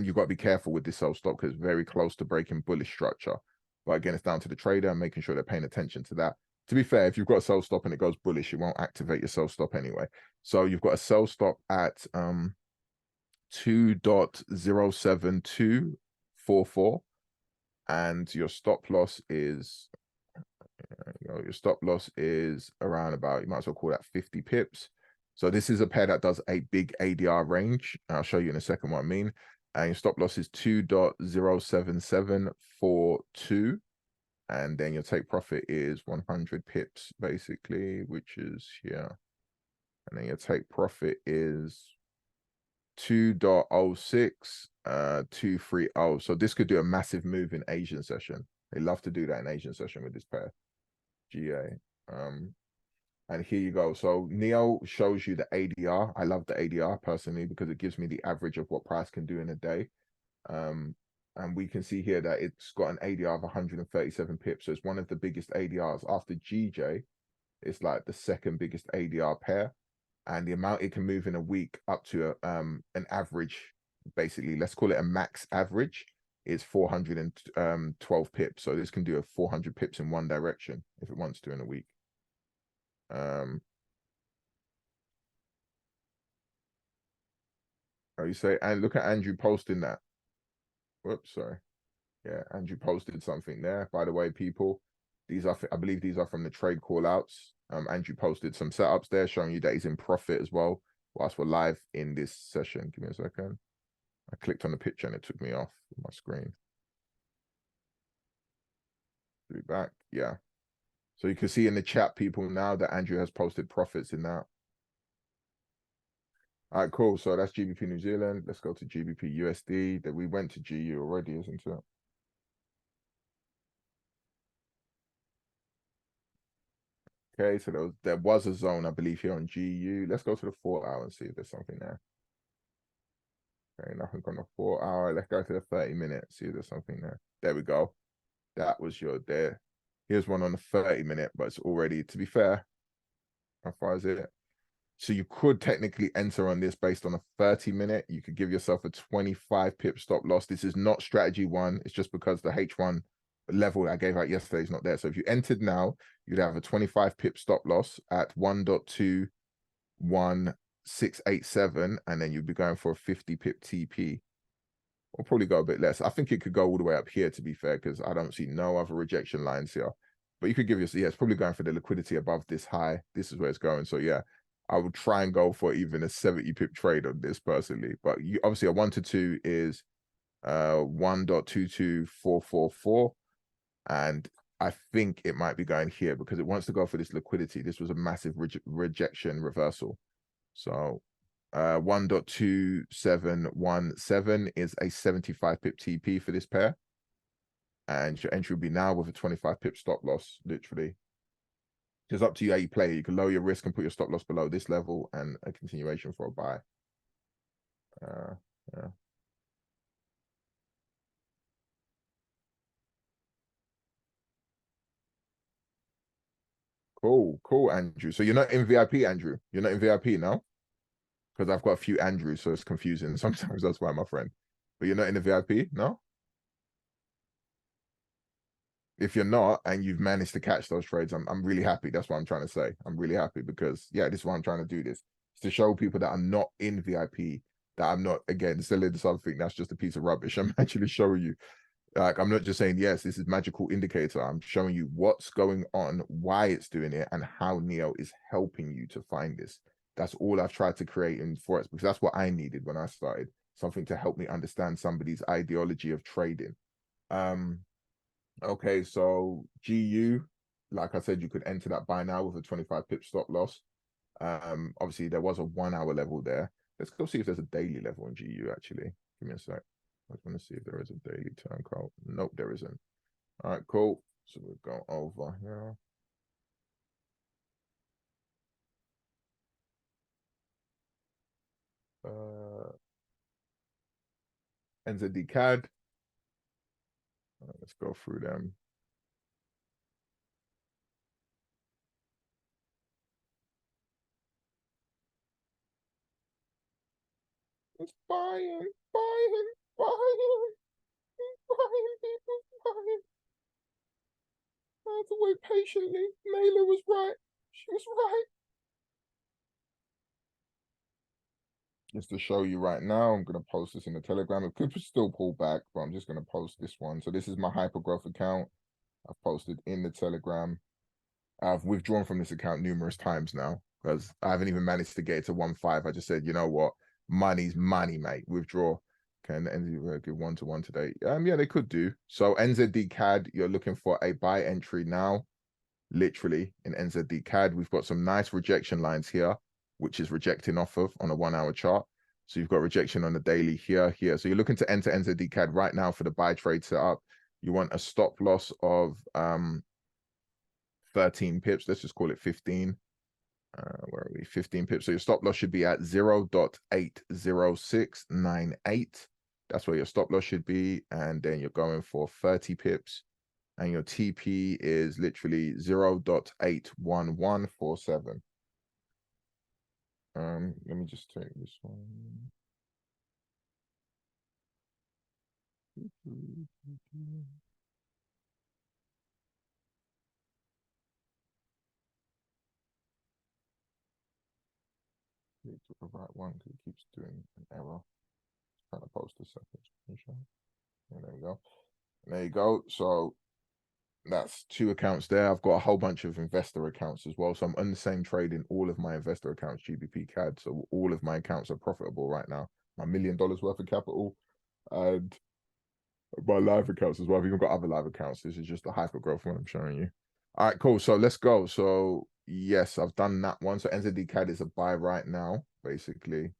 you've got to be careful with this sell stop because it's very close to breaking bullish structure. But again, it's down to the trader and making sure they're paying attention to that. To be fair, if you've got a sell stop and it goes bullish, it won't activate your sell stop anyway. So you've got a sell stop at 2.07244 and your stop loss is your stop loss is around about, you might as well call that 50 pips. So this is a pair that does a big ADR range. I'll show you in a second what I mean. And your stop loss is 2.07742. And then your take profit is 100 pips, basically, which is here. And then your take profit is 2.06230. So this could do a massive move in Asian session. They love to do that in Asian session with this pair. GA. And here you go. So Neo shows you the ADR. I love the ADR personally because it gives me the average of what price can do in a day. And we can see here that it's got an ADR of 137 pips. So it's one of the biggest ADRs after GJ. It's like the second biggest ADR pair. And the amount it can move in a week up to an average, basically, let's call it a max average, is 412 pips. So this can do a 400 pips in one direction if it wants to in a week. You say, and look at Andrew posting that. Whoops, sorry. Yeah, Andrew posted something there. By the way, people, these are, I believe these are from the trade call outs. Andrew posted some setups there showing you that he's in profit as well whilst we're live in this session. Give me a second. I clicked on the picture and it took me off my screen. Do it back. Yeah. So you can see in the chat, people, now that Andrew has posted profits in that. All right, cool. So that's GBP New Zealand. Let's go to GBP USD. That we went to GU already, isn't it? Okay, so there was a zone, I believe, here on GU. Let's go to the 4 hour and see if there's something there. Okay, nothing on the 4 hour. Let's go to the 30-minute, see if there's something there. There we go. That was your there. Here's one on the 30-minute, but it's already, to be fair, how far is it? So you could technically enter on this based on a 30-minute. You could give yourself a 25 pip stop loss. This is not strategy 1. It's just because the H1 level I gave out yesterday is not there. So if you entered now, you'd have a 25 pip stop loss at 1.21687, and then you'd be going for a 50 pip TP I'll probably go a bit less. I think it could go all the way up here, to be fair, because I don't see no other rejection lines here. But you could give yourself, yeah, it's probably going for the liquidity above this high. This is where it's going. So yeah, I would try and go for even a 70 pip trade on this personally. But you obviously a 1 to 2 is 1.22444. And I think it might be going here because it wants to go for this liquidity. This was a massive rejection reversal. So 1.2717 is a 75 pip TP for this pair. And your entry will be now with a 25 pip stop loss, literally. It's up to you how you play. You can lower your risk and put your stop loss below this level and a continuation for a buy. Yeah. Cool, Andrew. So you're not in VIP, Andrew. You're not in VIP now? Because I've got a few Andrews, so it's confusing. Sometimes that's why, my friend. But you're not in the VIP, no? If you're not and you've managed to catch those trades, I'm really happy. That's what I'm trying to say. I'm really happy because yeah, this is why I'm trying to do this. It's to show people that I'm not in VIP, that I'm not again selling something that's just a piece of rubbish. I'm actually showing you. Like I'm not just saying yes, this is magical indicator. I'm showing you what's going on, why it's doing it, and how Neo is helping you to find this. That's all I've tried to create in Forex because that's what I needed when I started. Something to help me understand somebody's ideology of trading. Um, Okay, so GU, like I said, you could enter that buy now with a 25 pip stop loss. Obviously there was a 1 hour level there. Let's go see if there's a daily level in GU actually. Give me a sec. I just want to see if there is a daily turncoat. Nope, there isn't. All right, cool. So we'll go over here. NZD CAD. Let's go through them. It's buying, buying, buying, buying, people, buying. I have to wait patiently. Mailer was right. She was right. Just to show you right now, I'm going to post this in the Telegram. It could still pull back, but I'm just going to post this one. So this is my hypergrowth account. I've posted in the Telegram. I've withdrawn from this account numerous times now because I haven't even managed to get it to 1.5. I just said, you know what? Money's money, mate. Withdraw. Can NZ give 1-to-1 today? Yeah, they could do. So NZD CAD, you're looking for a buy entry now, literally in NZD CAD. We've got some nice rejection lines here, which is rejecting off of on a 1 hour chart. So you've got rejection on the daily here, here. So you're looking to enter NZD CAD right now for the buy trade setup. You want a stop loss of 13 pips. Let's just call it 15. Where are we? 15 pips. So your stop loss should be at 0.80698. That's where your stop loss should be. And then you're going for 30 pips. And your TP is literally 0.81147. Let me just take this one. Need to the right one because it keeps doing an error. Trying to post a second screenshot. And there we go. There you go. So that's 2 accounts there. I've got a whole bunch of investor accounts as well. So I'm on the same trade in all of my investor accounts, GBP CAD. So all of my accounts are profitable right now. My $1 million worth of capital and my live accounts as well. I've even got other live accounts. This is just the hyper growth one I'm showing you. All right, cool. So let's go. So yes, I've done that one. So NZD CAD is a buy right now, basically.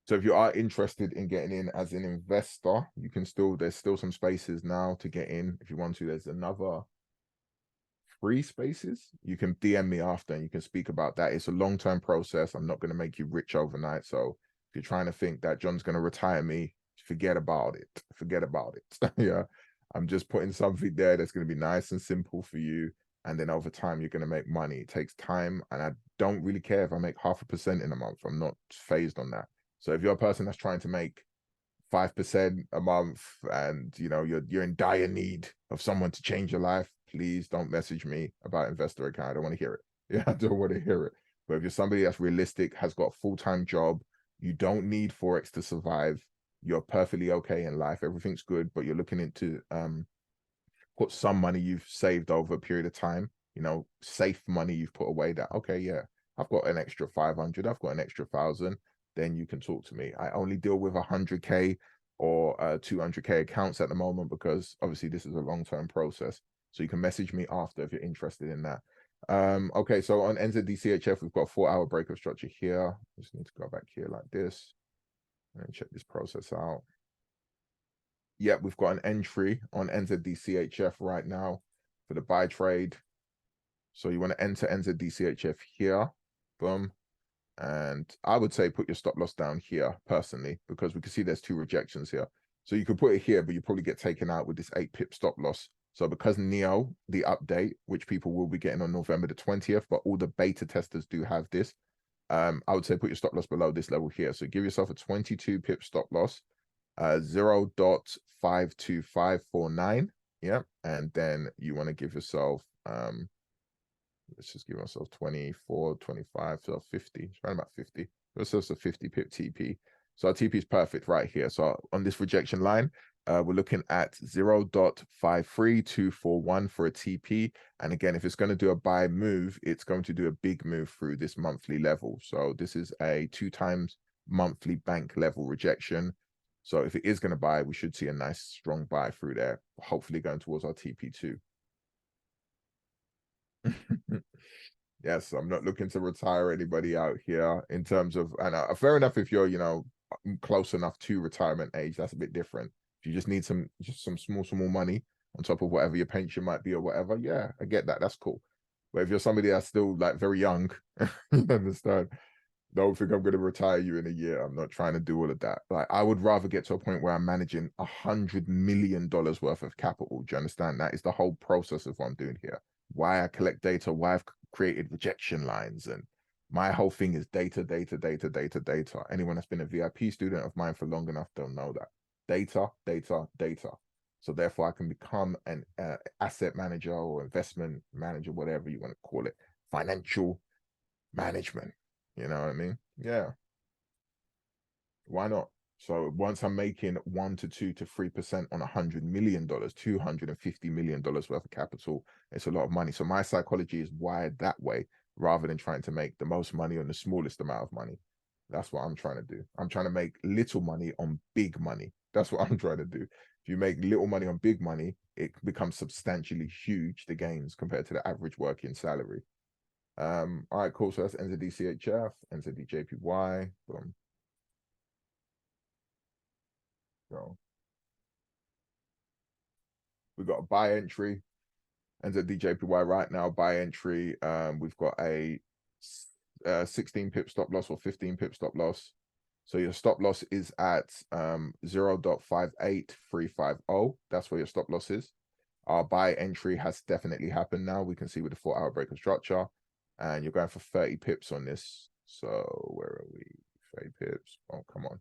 So if you are interested in getting in as an investor, you can still, there's still some spaces now to get in. If you want to, there's another 3 spaces. You can DM me after and you can speak about that. It's a long-term process. I'm not going to make you rich overnight. So if you're trying to think that John's going to retire me, forget about it. Forget about it. Yeah. I'm just putting something there that's going to be nice and simple for you. And then over time, you're going to make money. It takes time. And I don't really care if I make 0.5% in a month. I'm not phased on that. So if you're a person that's trying to make 5% a month and you know you're in dire need of someone to change your life, please don't message me about investor account. I don't want to hear it. Yeah, I don't want to hear it. But if you're somebody that's realistic, has got a full-time job, You don't need Forex to survive. You're perfectly okay in life. Everything's good, but you're looking into put some money you've saved over a period of time, safe money you've put away that, okay, yeah, I've got an extra 500, I've got an extra 1,000, then you can talk to me. I only deal with 100K or 200K accounts at the moment because obviously this is a long-term process. So you can message me after if you're interested in that. Okay, so on NZDCHF, we've got a 4-hour breakup structure here. Just need to go back here like this and check this process out. Yep, we've got an entry on NZDCHF right now for the buy trade. So you want to enter NZDCHF here. Boom. And I would say put your stop loss down here personally, because we can see there's 2 rejections here. So you could put it here, but you probably get taken out with this 8 pip stop loss. So because NEO, the update, which people will be getting on November the 20th, but all the beta testers do have this. I would say put your stop loss below this level here. So give yourself a 22 pip stop loss, 0.52549. Yeah. And then you want to give yourself, let's just give ourselves 24, 25, so 50. It's around about 50. This is a 50 pip TP. So our TP is perfect right here. So on this rejection line, we're looking at 0.53241 for a TP. And again, if it's going to do a buy move, it's going to do a big move through this monthly level. So this is a 2 times monthly bank level rejection. So if it is going to buy, we should see a nice strong buy through there, hopefully going towards our TP2. Yes, I'm not looking to retire anybody out here in terms of, and fair enough if you're, close enough to retirement age, that's a bit different. If you just need some small money on top of whatever your pension might be or whatever, yeah, I get that. That's cool. But if you're somebody that's still like very young, you understand, don't think I'm going to retire you in a year. I'm not trying to do all of that. Like, I would rather get to a point where I'm managing $100 million worth of capital. Do you understand? That is the whole process of what I'm doing here. Why I collect data, why I've created rejection lines, and my whole thing is data. Anyone that's been a VIP student of mine for long enough, they'll know that. Data. So therefore I can become an asset manager or investment manager, whatever you want to call it, financial management. You know what I mean? Yeah. Why not? So once I'm making 1 to 2 to 3% on $100 million, $250 million worth of capital, it's a lot of money. So my psychology is wired that way rather than trying to make the most money on the smallest amount of money. That's what I'm trying to do. I'm trying to make little money on big money. That's what I'm trying to do. If you make little money on big money, it becomes substantially huge, the gains compared to the average working salary. All right, cool. So that's NZDCHF, NZDJPY. Boom. So we've got a buy entry, NZDJPY right now, buy entry. We've got a 16 pip stop loss or 15 pip stop loss. So your stop loss is at 0.58350. That's where your stop loss is. Our buy entry has definitely happened now. We can see with the 4-hour breaker structure, and you're going for 30 pips on this. So where are we? 30 pips. Oh, come on.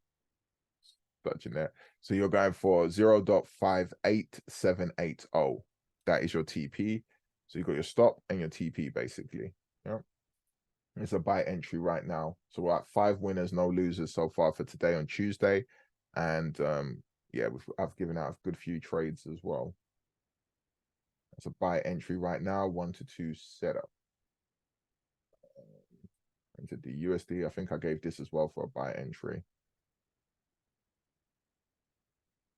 Touching there. So you're going for 0.58780. That is your TP. So you got your stop and your TP basically. Yeah. It's a buy entry right now. So we're at 5 winners, no losers so far for today on Tuesday. And yeah, I've given out a good few trades as well. It's a buy entry right now, 1 to 2 setup. Into the USD, I think I gave this as well for a buy entry.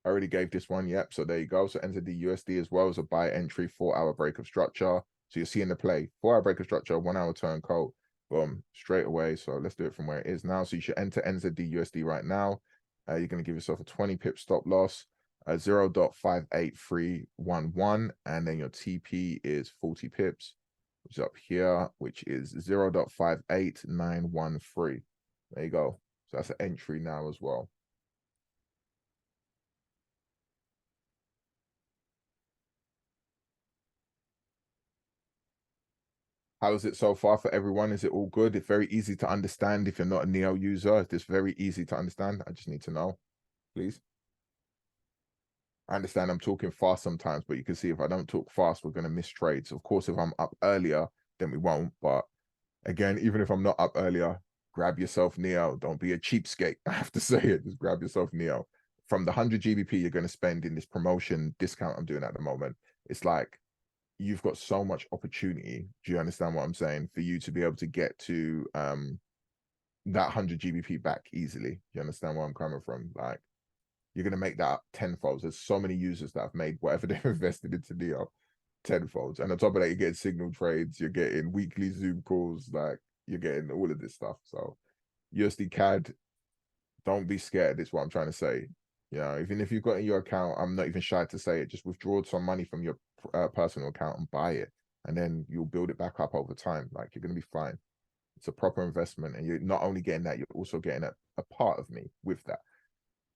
I already gave this one, yep. So there you go. So enter the USD as well as a buy entry, 4-hour breakup structure. So you're seeing the play, 4-hour breakup structure, 1-hour turncoat, boom, straight away. So let's do it from where it is now. So you should enter NZD USD right now. You're going to give yourself a 20 pip stop loss, 0.58311, and then your TP is 40 pips, which is up here, which is 0.58913. There you go. So that's an entry now as well. How is it so far for everyone? Is it all good? It's very easy to understand if you're not a Neo user. It's very easy to understand. I just need to know, please. I understand I'm talking fast sometimes, but you can see if I don't talk fast, we're going to miss trades. Of course, if I'm up earlier, then we won't. But again, even if I'm not up earlier, grab yourself Neo. Don't be a cheapskate. I have to say it. Just grab yourself Neo. From the 100 GBP you're going to spend in this promotion discount I'm doing at the moment, it's like you've got so much opportunity. Do you understand what I'm saying? For you to be able to get to that 100 GBP back easily. You understand where I'm coming from? Like, you're going to make that tenfold. There's so many users that have made whatever they've invested into Neo tenfold. And on top of that, you're getting signal trades, you're getting weekly Zoom calls, like you're getting all of this stuff. So USD CAD, don't be scared, is what I'm trying to say. You know, even if you've got in your account, I'm not even shy to say it, just withdraw some money from your personal account and buy it. And then you'll build it back up over time. Like, you're going to be fine. It's a proper investment. And you're not only getting that, you're also getting a part of me with that.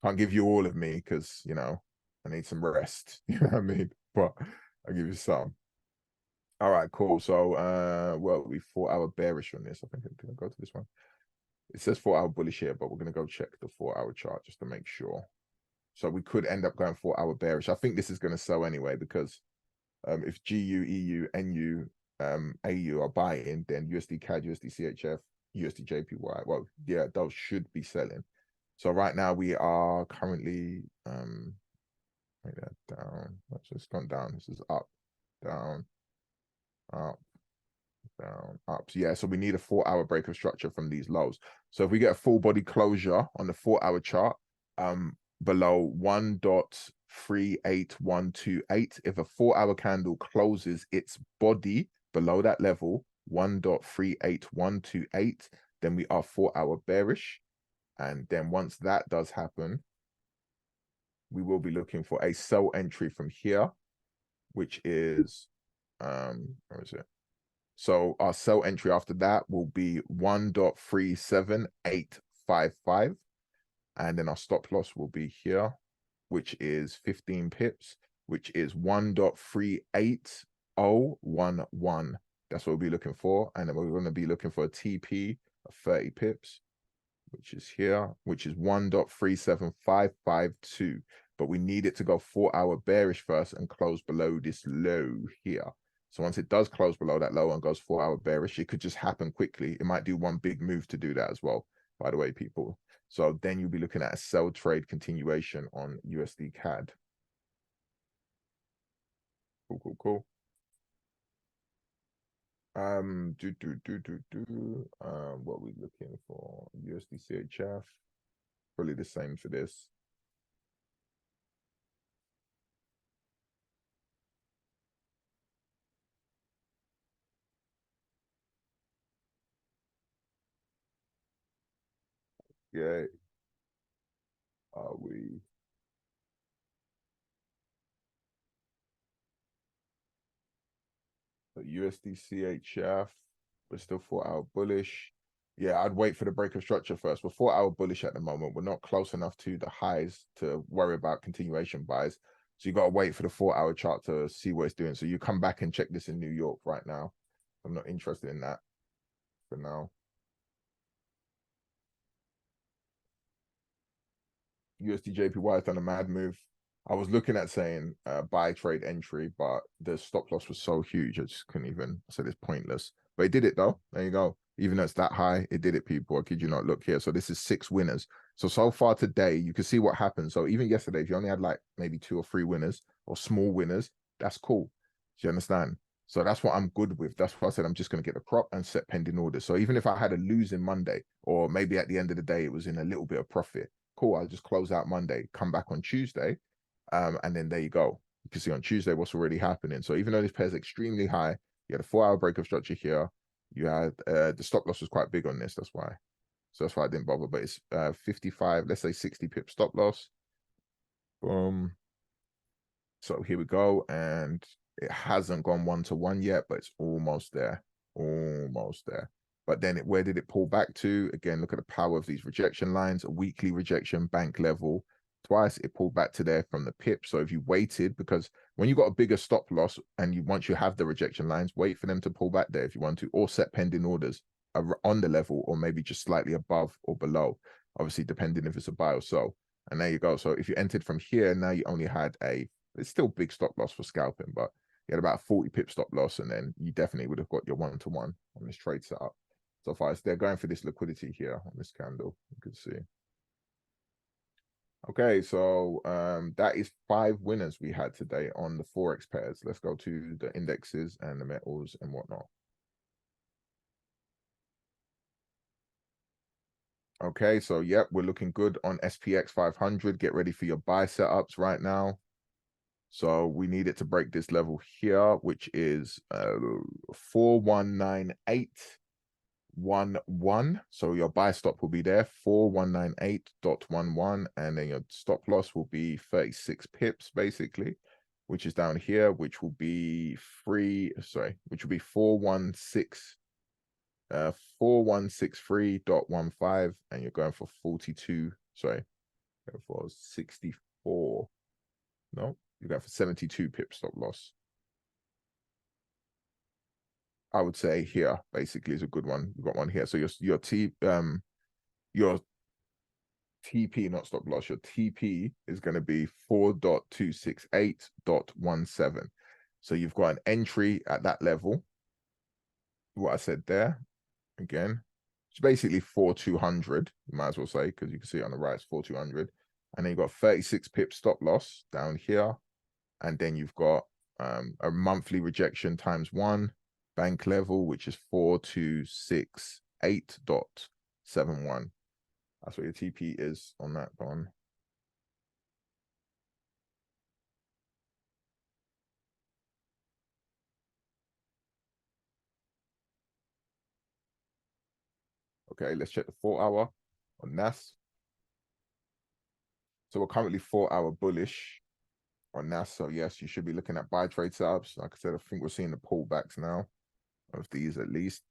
Can't give you all of me because, you know, I need some rest. You know what I mean? But I'll give you some. All right, cool. So, well, we 4-hour bearish on this. I think I'm going to go to this one. It says 4-hour bullish here, but we're going to go check the 4-hour chart just to make sure. So we could end up going 4-hour bearish. I think this is going to sell anyway because if GU, EU, NU, AU are buying, then USD CAD, USD CHF, USD JPY, well, yeah, those should be selling. So right now we are currently like that down. That's just gone down. This is up, down, up, down, up. So yeah, so we need a 4-hour break of structure from these lows. So if we get a full body closure on the 4-hour chart, below 1.38128, if a 4-hour candle closes its body below that level, 1.38128, then we are 4-hour bearish. And then once that does happen, we will be looking for a sell entry from here, which is where is it? So our sell entry after that will be 1.37855. And then our stop loss will be here, which is 15 pips, which is 1.38011. That's what we'll be looking for. And then we're going to be looking for a TP of 30 pips, which is here, which is 1.37552. But we need it to go 4-hour bearish first and close below this low here. So once it does close below that low and goes 4-hour bearish, it could just happen quickly. It might do one big move to do that as well, by the way, people. So then you'll be looking at a sell trade continuation on USD CAD. Cool, cool, cool. What are we looking for? USD CHF. Probably the same for this. Yeah. Are we? So USD CHF, we're still 4-hour bullish. Yeah, I'd wait for the break of structure first. We're 4-hour bullish at the moment. We're not close enough to the highs to worry about continuation buys. So you got to wait for the 4-hour chart to see what it's doing. So you come back and check this in New York right now. I'm not interested in that for now. USD JPY has done a mad move. I was looking at saying buy trade entry, but the stop loss was so huge. I just couldn't even. I said it's pointless. But it did it though. There you go. Even though it's that high, it did it, people. I kid you not. Look here. So this is 6 winners. So far today, you can see what happened. So even yesterday, if you only had like maybe 2 or 3 winners or small winners, that's cool. Do you understand? So that's what I'm good with. That's why I said I'm just going to get the prop and set pending orders. So even if I had a losing Monday, or maybe at the end of the day, it was in a little bit of profit, cool, I'll just close out Monday, come back on Tuesday, and then there you go. You can see on Tuesday what's already happening. So even though this pair is extremely high, you had a 4-hour break of structure here. You had the stop loss was quite big on this. That's why. So that's why I didn't bother. But it's 55, let's say 60 pip stop loss. Boom. So here we go. And it hasn't gone 1-to-1 yet, but it's almost there. Almost there. But then where did it pull back to? Again, look at the power of these rejection lines. A weekly rejection, bank level. Twice it pulled back to there from the pip. So if you waited, because when you got a bigger stop loss and once you have the rejection lines, wait for them to pull back there if you want to, or set pending orders on the level, or maybe just slightly above or below, obviously depending if it's a buy or sell. And there you go. So if you entered from here, now you only had it's still big stop loss for scalping, but you had about 40 pip stop loss, and then you definitely would have got your 1-to-1 on this trade setup. so far. They're going for this liquidity here on this candle. You can see. Okay, so that is 5 winners we had today on the Forex pairs. Let's go to the indexes and the metals and whatnot. Okay, so yep, we're looking good on SPX 500. Get ready for your buy setups right now. So we need it to break this level here, which is 4198.11. So your buy stop will be there, 4198.11, and then your stop loss will be 36 pips basically, which is down here, which will be which will be 4163.15, and you're going for 64. No, you're going for 72 pip stop loss. I would say here basically is a good one. You've got one here. So your TP, not stop loss, your TP is going to be 4.268.17. So you've got an entry at that level. What I said there again, it's basically 4,200. You might as well say, because you can see it on the right, it's 4,200. And then you've got 36 pip stop loss down here. And then you've got a monthly rejection times 1 bank level, which is 4268.71. That's what your TP is on that bond. Okay, let's check the 4 hour on NAS. So we're currently 4 hour bullish on NAS. So yes, you should be looking at buy trade setups. Like I said, I think we're seeing the pullbacks now of these at least.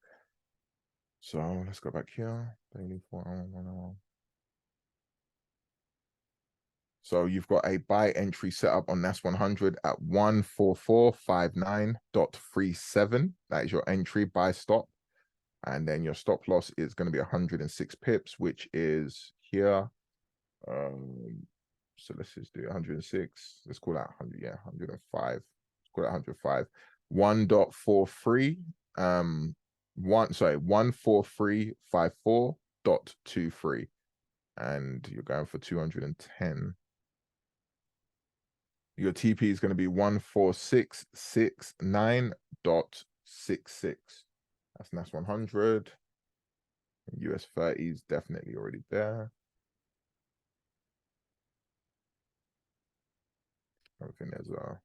So let's go back here. Daily 4 hour, 1 hour. So you've got a buy entry set up on NAS 100 at 14459.37. That is your entry buy stop. And then your stop loss is going to be 106 pips, which is here. So let's just do 106. Let's call that 100. Yeah, 105. Let's call that 105. 1.43. 14354.23. And you're going for 210. Your TP is going to be 14669.66. That's NAS 100. US 30 is definitely already there. I don't think there's a...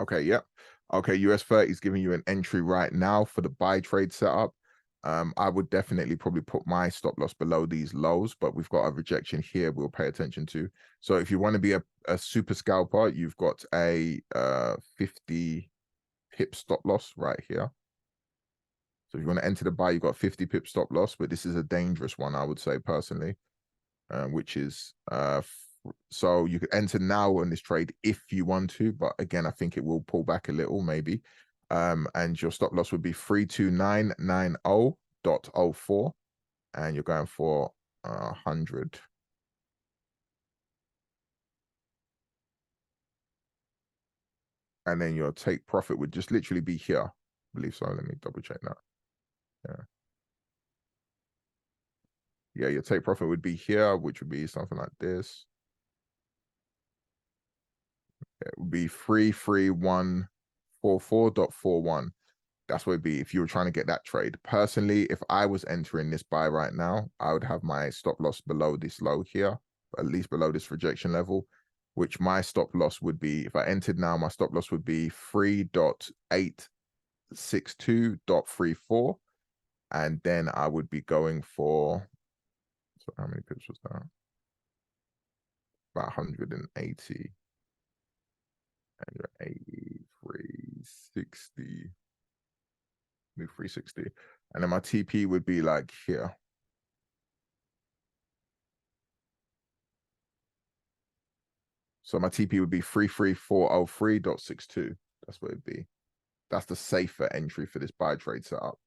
Okay, yep. Okay, US 30 is giving you an entry right now for the buy trade setup. I would definitely probably put my stop loss below these lows, but we've got a rejection here we'll pay attention to. So if you want to be a super scalper, you've got a 50 pip stop loss right here. So if you want to enter the buy, you've got 50 pip stop loss, but this is a dangerous one, I would say personally, which is so you could enter now on this trade if you want to, but again, I think it will pull back a little maybe. And your stop loss would be 32990.04, and you're going for 100. And then your take profit would just literally be here. I believe so. Let me double check that. Yeah. Yeah, your take profit would be here, which would be something like this. It would be 33144.41. That's what it'd be if you were trying to get that trade. Personally, if I was entering this buy right now, I would have my stop loss below this low here, at least below this rejection level, which my stop loss would be, if I entered now, my stop loss would be 3.862.34. And then I would be going for, so how many pips was that? About 180. 360. Move 360. And then my TP would be like here. So my TP would be 33403.62. That's what it'd be. That's the safer entry for this buy trade setup.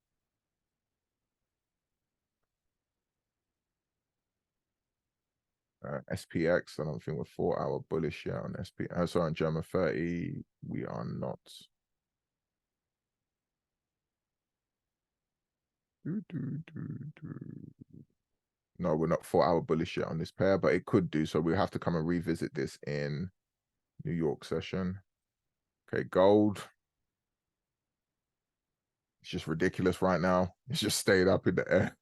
SPX, I don't think we're 4 hour bullish yet on SPX. Sorry, on German 30, we are not. No, we're not 4 hour bullish yet on this pair, but it could do. So we'll have to come and revisit this in New York session. Okay, gold. It's just ridiculous right now. It's just stayed up in the air.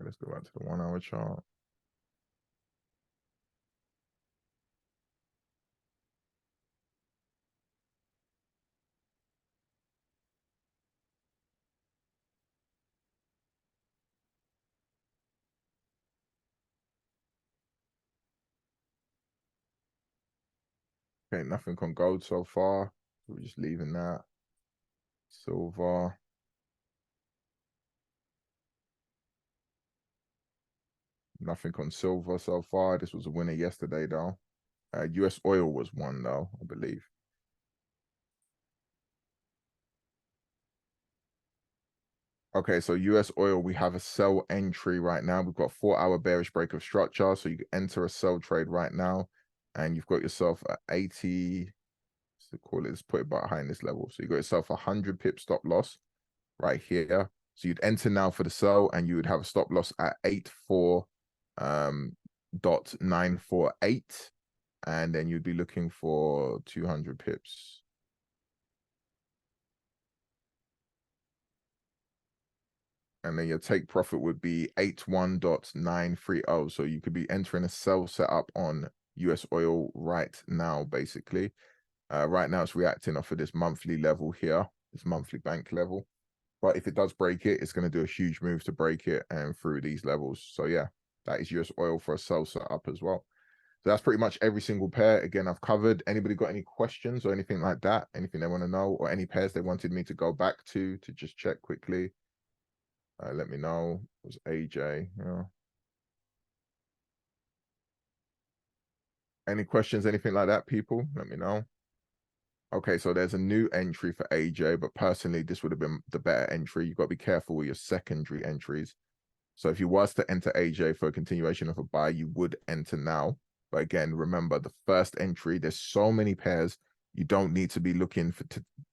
Let's go back to the 1 hour chart. Okay, nothing on gold so far. So we're just leaving that. Silver. Nothing on silver so far. This was a winner yesterday, though. US oil was one, though, I believe. Okay, so US oil, we have a sell entry right now. We've got 4 hour bearish break of structure. So you can enter a sell trade right now. And you've got yourself at 80. To call it, let's put it behind this level. So you got yourself 100 pip stop loss right here. So you'd enter now for the sell, and you would have a stop loss at 84 dot 948, and then you'd be looking for 200 pips. And then your take profit would be 81.930. So you could be entering a sell setup on US oil right now, basically. Right now, it's reacting off of this monthly level here, this monthly bank level. But if it does break it, it's going to do a huge move to break it and through these levels. So yeah, that is US oil for a sell setup as well. So that's pretty much every single pair. Again, I've covered. Anybody got any questions or anything like that? Anything they want to know, or any pairs they wanted me to go back to just check quickly? Let me know. It was AJ. Yeah. Any questions, anything like that, people? Let me know. Okay, so there's a new entry for AJ, but personally, this would have been the better entry. You've got to be careful with your secondary entries. So if you was to enter AJ for a continuation of a buy, you would enter now. But again, remember the first entry, there's so many pairs. You don't need to be looking for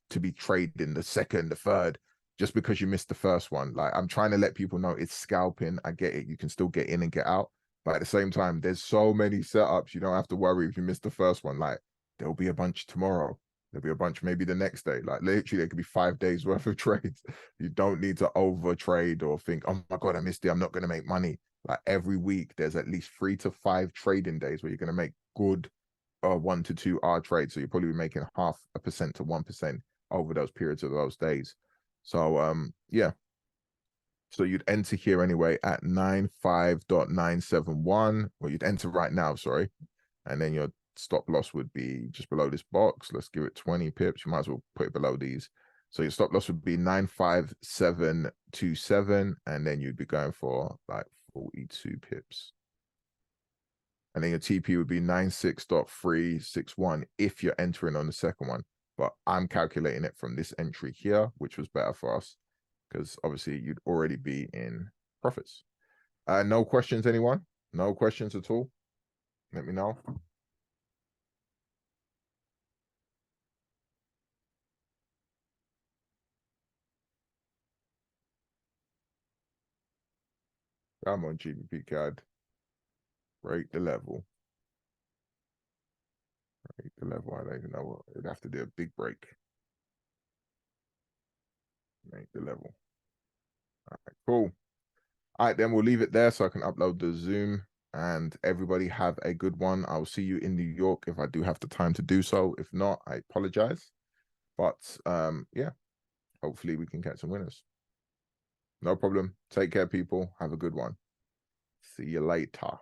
to be trading the second, the third, just because you missed the first one. Like, I'm trying to let people know it's scalping. I get it. You can still get in and get out. But at the same time, there's so many setups. You don't have to worry if you missed the first one. Like, there'll be a bunch tomorrow. There'll be a bunch maybe the next day. Like, literally, there could be 5 days worth of trades. You don't need to over trade or think, oh my God, I missed it. I'm not going to make money. Like, every week, there's at least 3 to 5 trading days where you're going to make good 1 to 2 hour trades. So you'll probably be making 0.5% to 1% over those periods of those days. So yeah. So you'd enter here anyway at 95.971. Well, you'd enter right now, sorry. And then your stop loss would be just below this box. Let's give it 20 pips. You might as well put it below these. So your stop loss would be 95727, and then you'd be going for like 42 pips. And then your TP would be 96.361 if you're entering on the second one. But I'm calculating it from this entry here, which was better for us because obviously you'd already be in profits. No questions, anyone? No questions at all? Let me know. Come on, GBP CAD. Break the level. Break the level. I don't even know what it'd have to do a big break. Make the level. All right, cool. All right, then we'll leave it there so I can upload the Zoom. And everybody have a good one. I'll see you in New York if I do have the time to do so. If not, I apologize. But yeah, hopefully we can catch some winners. No problem. Take care, people. Have a good one. See you later.